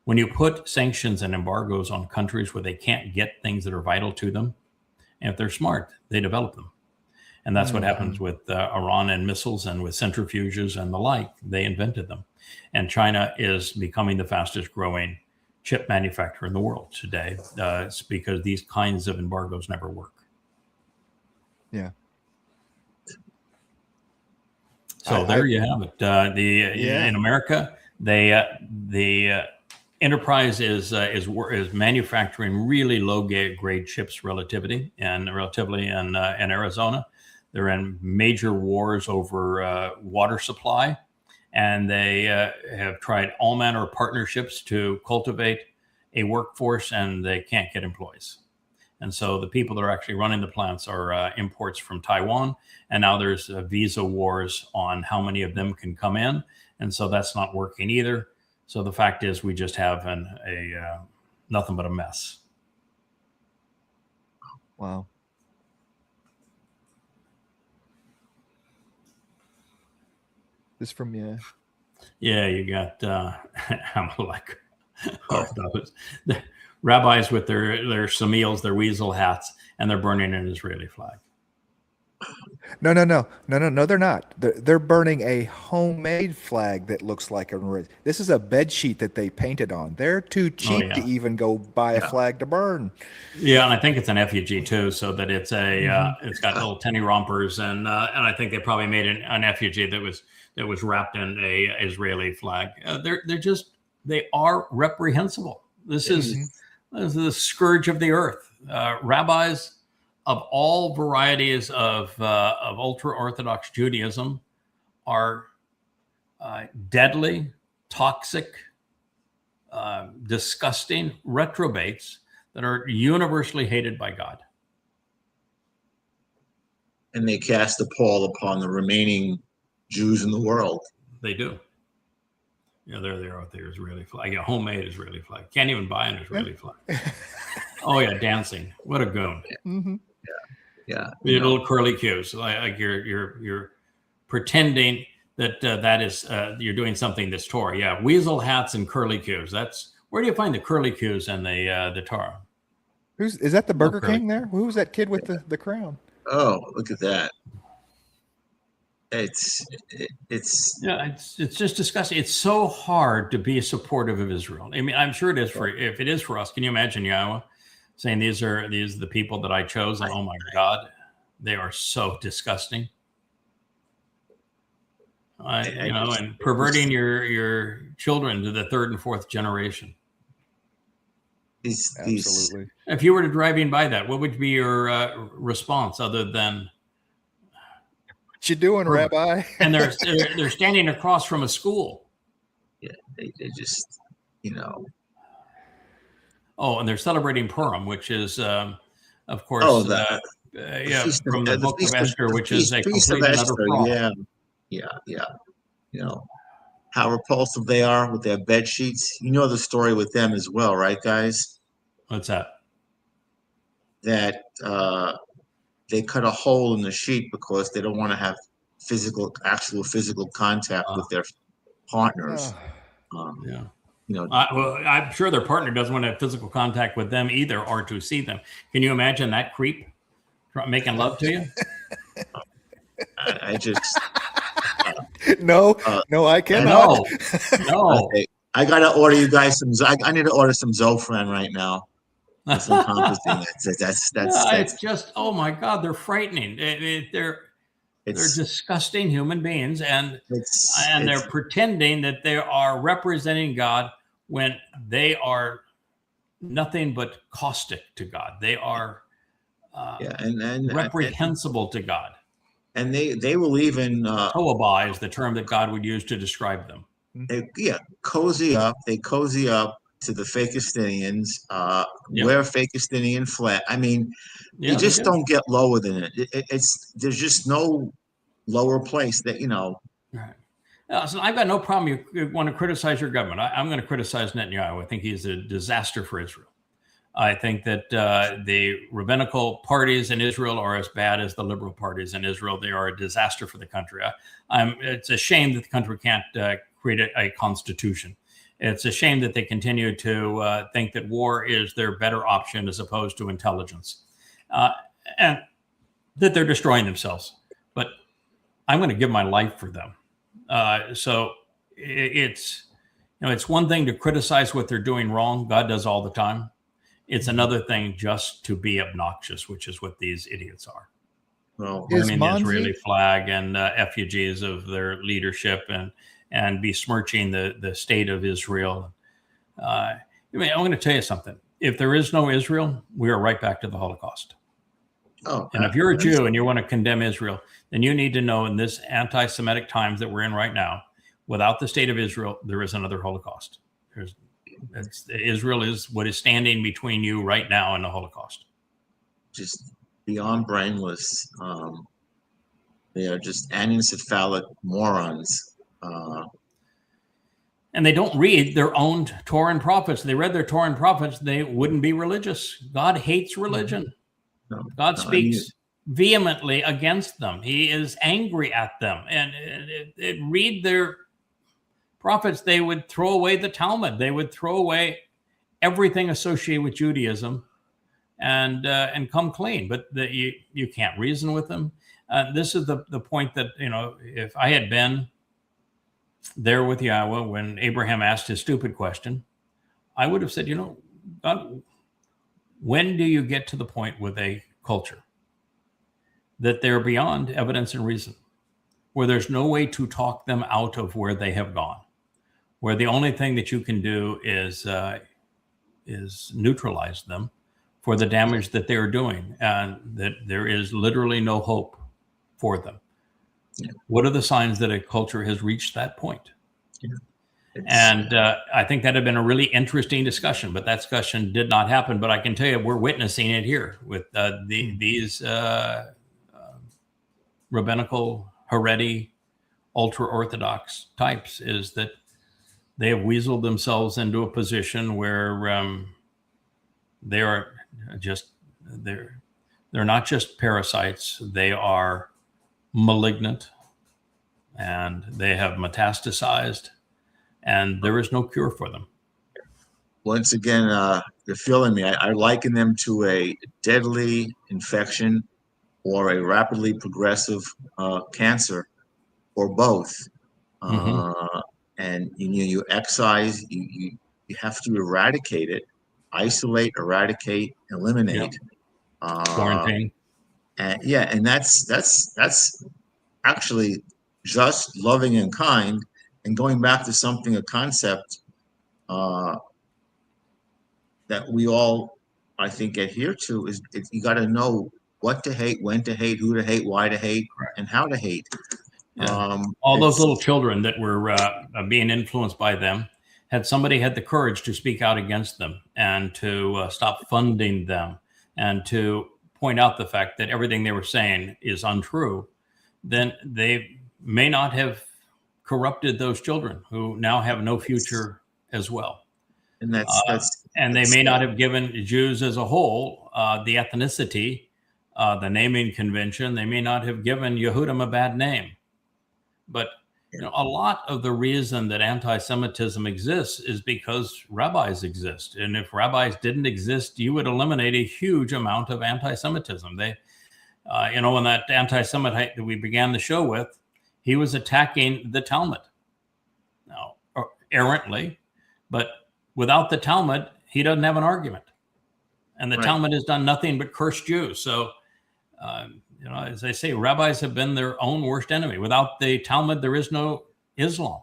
When you put sanctions and embargoes on countries where they can't get things that are vital to them, and if they're smart, they develop them. And that's what happens with Iran and missiles and with centrifuges and the like. They invented them. And China is becoming the fastest growing chip manufacturer in the world today. It's because these kinds of embargoes never work. Yeah. So there you have it. In America, the enterprise is manufacturing really low grade chips relatively in Arizona. They're in major wars over water supply, and they have tried all manner of partnerships to cultivate a workforce, and they can't get employees. And so the people that are actually running the plants are imports from Taiwan. And now there's visa wars on how many of them can come in. And so that's not working either. So the fact is we just have nothing but a mess. Wow. This from you. Yeah, you got Amalek. The rabbis with their Samils, their weasel hats, and they're burning an Israeli flag. No, they're not. They're burning a homemade flag that looks like a. This is a bed sheet that they painted on. They're too cheap to even go buy a flag to burn. Yeah, and I think it's an effigy too, so that it's it's got little tenny rompers, and I think they probably made an effigy that was wrapped in a Israeli flag. They are reprehensible. This is the scourge of the earth. Rabbis of all varieties of ultra-Orthodox Judaism are deadly, toxic disgusting reprobates that are universally hated by God. And they cast a pall upon the remaining Jews in the world. They do. They're out there Israeli flag. Yeah, homemade Israeli flag. Can't even buy an Israeli flag. Oh yeah, dancing. What a goon. Mm-hmm. Yeah. Your little curly cues. Like you're pretending that that is you're doing something that's Torah. Yeah, weasel hats and curly cues. That's where do you find the curly cues and the Torah? Is that the Burger King there? Who was that kid with the crown? Oh, look at that. It's just disgusting. It's so hard to be supportive of Israel. I mean, I'm sure it is if it is for us. Can you imagine Yahweh saying these are the people that I chose, and oh my God, they are so disgusting. And perverting your children to the third and fourth generation. Absolutely. If you were driving by that, what would be your response other than what you doing, Rabbi? And they're standing across from a school. Yeah, they just, Oh, and they're celebrating Purim, which is, of course, from the Book of Esther, which is a complete and utter fraud. Yeah. How repulsive they are with their bed sheets. You know the story with them as well, right, guys? What's that? That they cut a hole in the sheet because they don't want to have actual physical contact with their partners. I'm sure their partner doesn't want to have physical contact with them either, or to see them. Can you imagine that creep making love to you? I just no, I cannot. No. Okay. I gotta order you guys some. I need to order some Zofran right now. That's encompassing. It's just, oh my God, they're frightening. They're disgusting human beings, and they're pretending that they are representing God when they are nothing but caustic to God. They are reprehensible to God. And they will even Taruw'ah is the term that God would use to describe them. Cozy up. They cozy up to the Fakistinians, wear Fakistinian flag. I mean, you just don't get lower than it. There's just no lower place that Right. So I've got no problem. You want to criticize your government. I'm going to criticize Netanyahu. I think he's a disaster for Israel. I think that the rabbinical parties in Israel are as bad as the liberal parties in Israel. They are a disaster for the country. It's a shame that the country can't create a constitution. It's a shame that they continue to think that war is their better option as opposed to intelligence, and that they're destroying themselves. But I'm going to give my life for them. So it's one thing to criticize what they're doing wrong. God does all the time. It's another thing just to be obnoxious, which is what these idiots are. Well, burning the Israeli flag and effigies of their leadership and besmirching the state of Israel. I'm going to tell you something. If there is no Israel, we are right back to the Holocaust. And if you're a Jew and you want to condemn Israel, then you need to know in this anti-Semitic times that we're in right now, without the state of Israel, there is another Holocaust. Israel is what is standing between you right now and the Holocaust. Just beyond brainless. They are just anencephalic morons. And they don't read their own Torah and prophets. They read their Torah and prophets, they wouldn't be religious. God hates religion. God speaks vehemently against them. He is angry at them. And read their prophets, they would throw away the Talmud. They would throw away everything associated with Judaism and come clean. But you can't reason with them. This is the point that, if I had been there with Yahweh when Abraham asked his stupid question, I would have said, God, when do you get to the point with a culture that they're beyond evidence and reason, where there's no way to talk them out of where they have gone, where the only thing that you can do is neutralize them for the damage that they're doing, and that there is literally no hope for them? What are the signs that a culture has reached that point? And I think that had been a really interesting discussion, but that discussion did not happen. But I can tell you, we're witnessing it here with these rabbinical, Haredi, ultra-Orthodox types, is that they have weaseled themselves into a position where they are just, they're not just parasites, they are malignant, and they have metastasized, and there is no cure for them. Once again, you're feeling me. I liken them to a deadly infection or a rapidly progressive cancer, or both. And you excise, you have to eradicate it, isolate, eradicate, eliminate. Quarantine. And that's actually just, loving, and kind. And going back to something, a concept that we all, I think, adhere to, is you got to know what to hate, when to hate, who to hate, why to hate, and how to hate. All those little children that were being influenced by them, had somebody had the courage to speak out against them and to stop funding them and to point out the fact that everything they were saying is untrue, then they may not have corrupted those children who now have no future as well. And they may not have given Jews as a whole the ethnicity, the naming convention. They may not have given Yehudim a bad name. But a lot of the reason that anti-Semitism exists is because rabbis exist. And if rabbis didn't exist, you would eliminate a huge amount of anti-Semitism. When that anti-Semite that we began the show with, he was attacking the Talmud. Now, errantly, but without the Talmud, he doesn't have an argument. And the Talmud has done nothing but curse Jews. So, as I say, rabbis have been their own worst enemy. Without the Talmud, there is no Islam.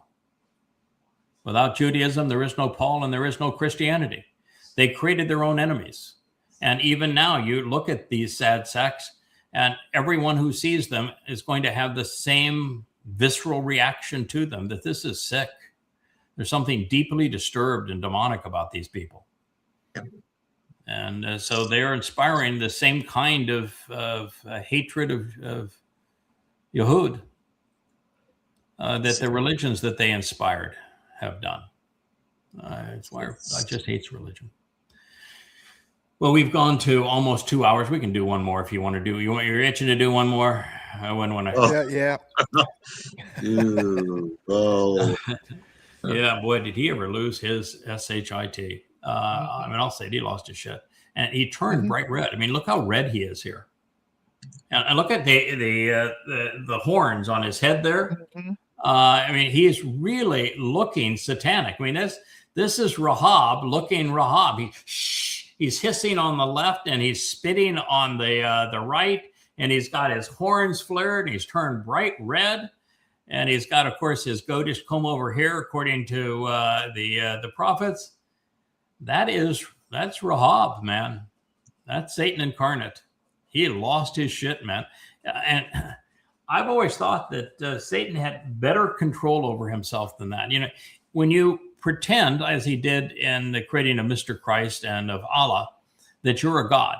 Without Judaism, there is no Paul, and there is no Christianity. They created their own enemies. And even now, you look at these sad sacks, and everyone who sees them is going to have the same visceral reaction to them, that this is sick. There's something deeply disturbed and demonic about these people. And so they're inspiring the same kind of hatred of Yehud that the religions that they inspired have done. It's why I just hate religion. Well, we've gone to almost 2 hours. We can do one more if you want to do. You're itching to do one more. I wouldn't want to. Yeah. Dude, oh. Yeah, boy, did he ever lose his SHIT. I'll say he lost his shit. And he turned bright red. I mean, look how red he is here. And look at the horns on his head there. He's really looking satanic. I mean, this is Rahab looking Rahab. He's hissing on the left, and he's spitting on the right, and he's got his horns flared, and he's turned bright red. And he's got, of course, his goatish comb over here, according to the prophets. That's Rahab, man. That's Satan incarnate. He lost his shit, man. And I've always thought that Satan had better control over himself than that. When you pretend, as he did in the creating of Mr. Christ and of Allah, that you're a god,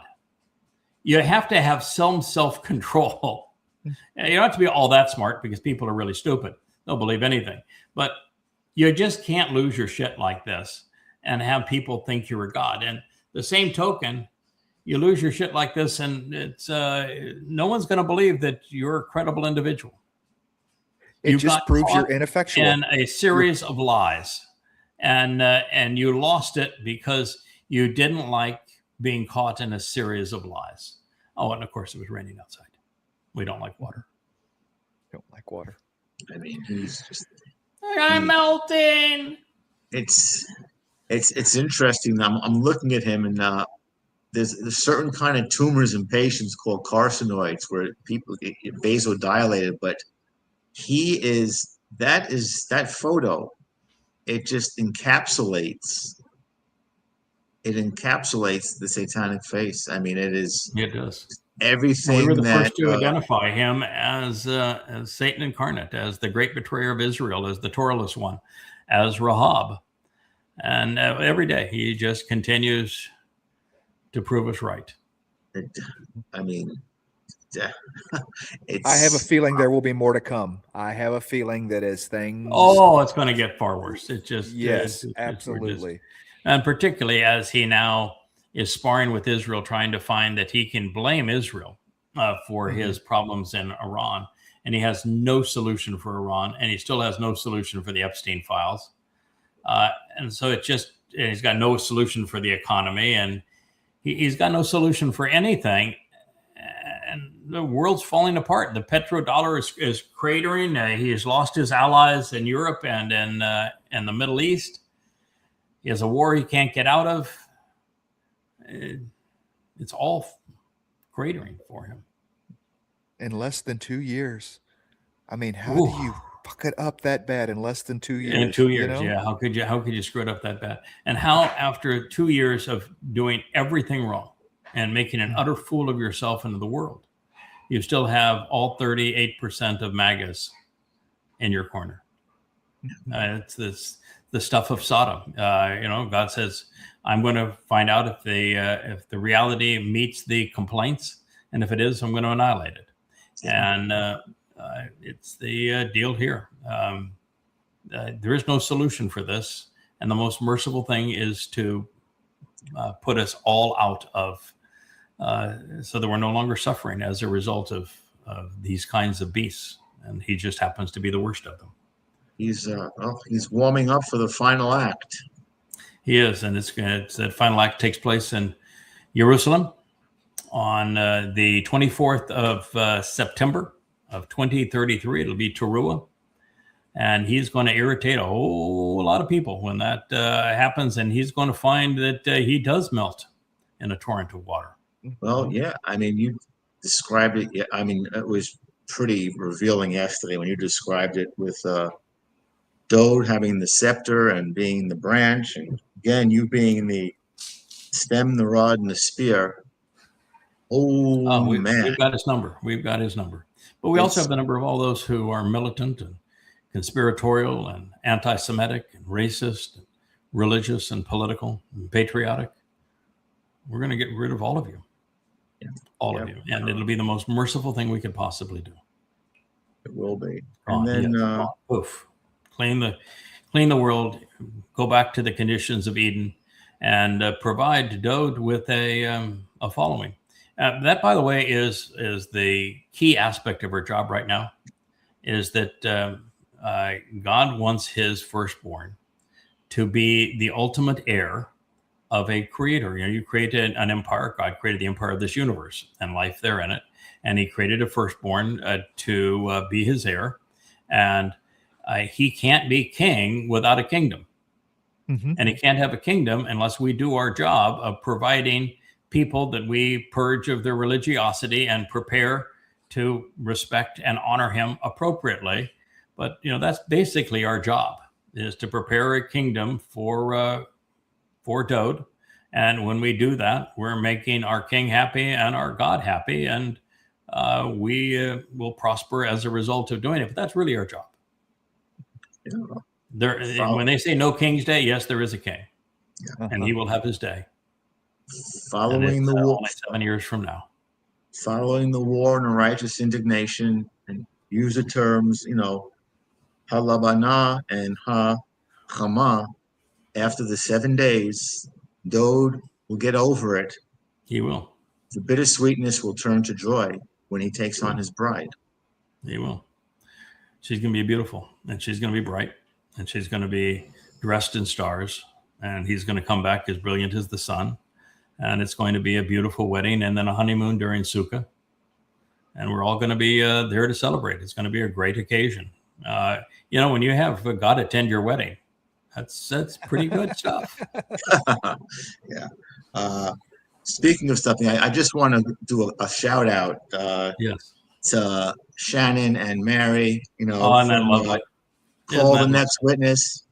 you have to have some self-control. You don't have to be all that smart, because people are really stupid. They'll believe anything. But you just can't lose your shit like this and have people think you're a god. And the same token, you lose your shit like this, and it's no one's going to believe that you're a credible individual. It just proves you're ineffectual in a series of lies, and you lost it because you didn't like being caught in a series of lies. Oh, and of course it was raining outside. We don't like water. Don't like water. I mean, he's just. I'm melting. It's interesting. I'm looking at him, and there's certain kind of tumors in patients called carcinoids where people get vasodilated, but that photo. It just encapsulates. It encapsulates the satanic face. I mean, it is. It does. everything We were the that first to identify him as Satan incarnate, as the great betrayer of Israel, as the Torahless one, as Rahab. And every day he just continues to prove us right. I mean, it's, I have a feeling there will be more to come. I have a feeling that as things. Oh, it's going to get far worse. It just Yes, it's absolutely. and particularly as he now is sparring with Israel, trying to find that he can blame Israel for his problems in Iran, and he has no solution for Iran, and he still has no solution for the Epstein files, and so he's got no solution for the economy, and he's got no solution for anything. And the world's falling apart. The petrodollar is cratering. He has lost his allies in Europe and in the Middle East. He has a war he can't get out of. It's all cratering for him. In less than 2 years. I mean, how do you fuck it up that bad in less than 2 years? In 2 years, yeah. How could you screw it up that bad? And how, after 2 years of doing everything wrong and making an utter fool of yourself and of the world, you still have all 38% of MAGAs in your corner. It's the stuff of Sodom. God says, I'm going to find out if the reality meets the complaints, and if it is, I'm going to annihilate it. And it's the deal here. There is no solution for this, and the most merciful thing is to put us all out of, so that we're no longer suffering as a result of these kinds of beasts. And he just happens to be the worst of them. He's warming up for the final act. He is, and that final act takes place in Jerusalem on the 24th of September of 2033. It'll be Taruw'ah, and he's going to irritate a whole lot of people when that happens, and he's going to find that he does melt in a torrent of water. Well, yeah, I mean, you described it. Yeah, I mean, it was pretty revealing yesterday when you described it with Dowd having the scepter and being the branch, and again, you being the stem, the rod, and the spear. Man. We've got his number. We've got his number. But we also have the number of all those who are militant and conspiratorial and anti-Semitic and racist, and religious and political and patriotic. We're going to get rid of all of you. Yeah. All of you. And it'll be the most merciful thing we could possibly do. It will be. And then poof. Clean the world, go back to the conditions of Eden, and provide Dowd with a following. That, by the way, is the key aspect of our job right now, is that God wants his firstborn to be the ultimate heir of a creator. You created an empire. God created the empire of this universe and life there in it. And he created a firstborn to be his heir. And he can't be king without a kingdom. And he can't have a kingdom unless we do our job of providing people that we purge of their religiosity and prepare to respect and honor him appropriately. But, that's basically our job, is to prepare a kingdom for Dowd. And when we do that, we're making our king happy and our God happy. And we will prosper as a result of doing it. But that's really our job. When they say no King's Day, yes, there is a king, and he will have his day. Following the war, only 7 years from now. Following the war and a righteous indignation, and use the terms, halabana and ha-chama. After the 7 days, Dowd will get over it. He will. The bittersweetness will turn to joy when he takes on his bride. He will. She's going to be beautiful, and she's going to be bright, and she's going to be dressed in stars, and he's going to come back as brilliant as the sun, and it's going to be a beautiful wedding, and then a honeymoon during Sukkah, and we're all going to be there to celebrate. It's going to be a great occasion. When you have God attend your wedding, that's pretty good stuff. Yeah. Speaking of something, I just want to do a shout out. Yes. To Shannon and Mary, and I love it. Call the Next Witness.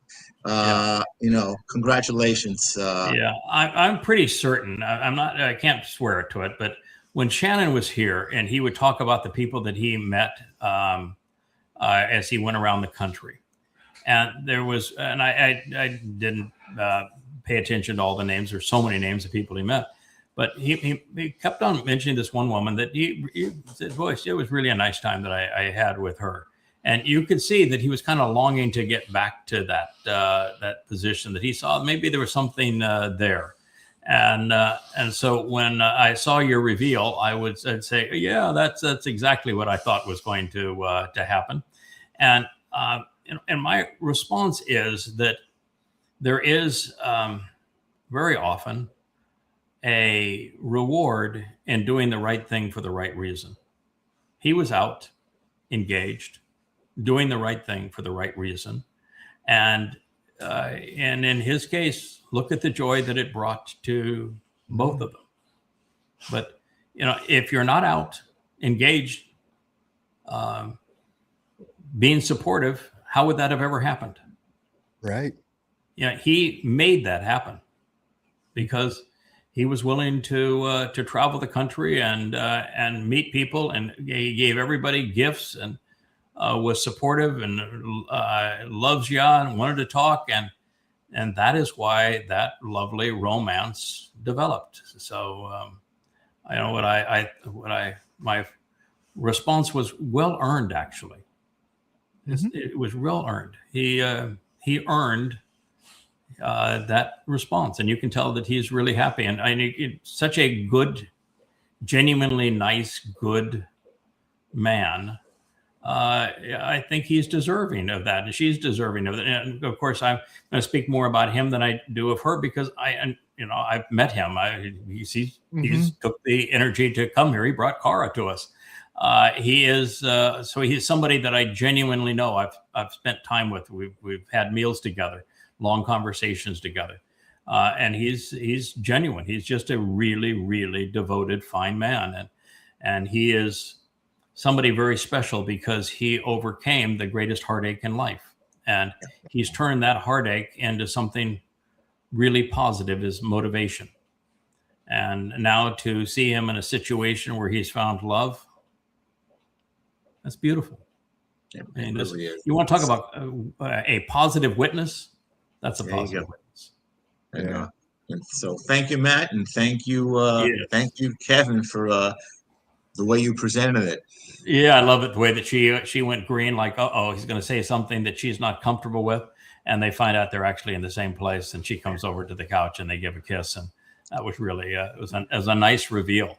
Congratulations. I'm pretty certain. I'm not. I can't swear to it, but when Shannon was here, and he would talk about the people that he met as he went around the country. And there was, and I didn't pay attention to all the names. There's so many names of people he met. But he kept on mentioning this one woman that he said, boy, it was really a nice time that I had with her. And you could see that he was kind of longing to get back to that position, that he saw maybe there was something there. And so when I saw your reveal, I'd say, yeah, that's exactly what I thought was going to happen. And my response is that there is very often a reward in doing the right thing for the right reason. He was out, engaged, doing the right thing for the right reason. And in his case, look at the joy that it brought to both of them. But, if you're not out, engaged, being supportive, how would that have ever happened? Right. He made that happen because he was willing to travel the country and meet people, and he gave everybody gifts and was supportive and loves you and wanted to talk, and that is why that lovely romance developed. So my response was well earned, actually. It was well earned. He earned that response, and you can tell that he's really happy. And it's such a good, genuinely nice, good man. I think he's deserving of that, and she's deserving of it. And of course, I'm going to speak more about him than I do of her because I've met him. He's took the energy to come here. He brought Cara to us. He's somebody that I genuinely know. I've spent time with. We've had meals together, long conversations together, and he's genuine. He's just a really, really devoted, fine man, and he is somebody very special because he overcame the greatest heartache in life, and he's turned that heartache into something really positive, as motivation. And now to see him in a situation where he's found love, that's beautiful. Yeah, and really is. You want to talk about a positive witness? That's a positive witness. Yeah. And so thank you, Matt, and thank you, Kevin, for the way you presented it. Yeah, I love it, the way that she went green, like, he's going to say something that she's not comfortable with, and they find out they're actually in the same place, and she comes over to the couch and they give a kiss, and that was really it was a nice reveal.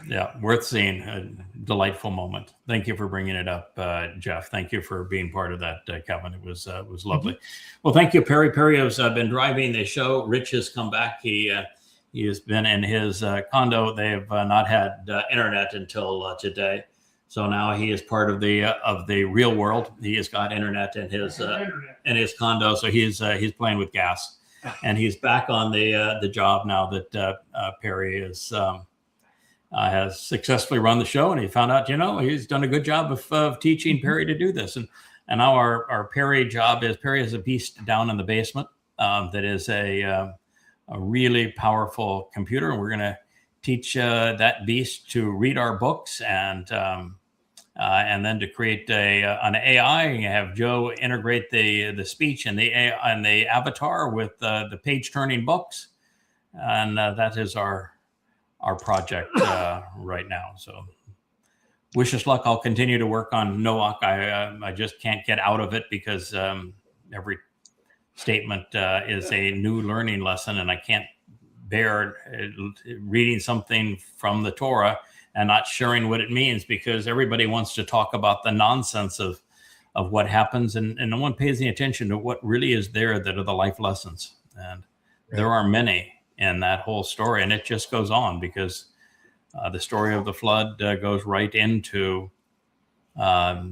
Yeah, worth seeing. A delightful moment. Thank you for bringing it up, Jeff. Thank you for being part of that, Kevin. It was lovely. Well, thank you, Perry. Perry has been driving the show. Rich has come back. He has been in his condo. They have not had internet until today, so now he is part of the real world. He has got internet in his condo, so he's playing with gas, and he's back on the job now that Perry is. Has successfully run the show, and he found out, he's done a good job of teaching Perry to do this. And now our Perry job is, Perry has a beast down in the basement that is a really powerful computer. And we're going to teach that beast to read our books and then to create an AI. And have Joe integrate the speech and the AI and the avatar with the page turning books. And that is our project right now. So wish us luck. I'll continue to work on Noach. I just can't get out of it because every statement is a new learning lesson, and I can't bear reading something from the Torah and not sharing what it means, because everybody wants to talk about the nonsense of what happens, and no one pays any attention to what really is there that are the life lessons. And there are many in that whole story, and it just goes on because the story of the flood goes right into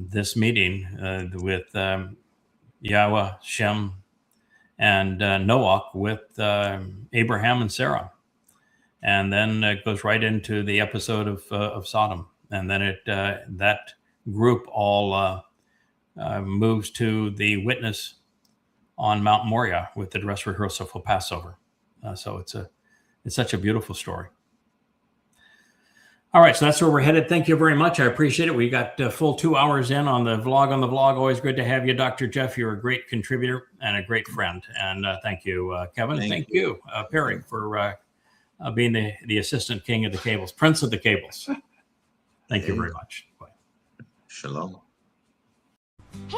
this meeting with Yahweh, Shem, and Noach with Abraham and Sarah, and then it goes right into the episode of Sodom, and then that group all moves to the witness on Mount Moriah with the dress rehearsal for Passover. So it's It's such a beautiful story. All right, so that's where we're headed. Thank you very much. I appreciate it. We got full 2 hours in on the vlog. Always good to have you, Dr. Jeff. You're a great contributor and a great friend. And thank you, Kevin. Thank you, Perry, for being the assistant king of the cables, prince of the cables. Thank you very much. Bye. Shalom. Hey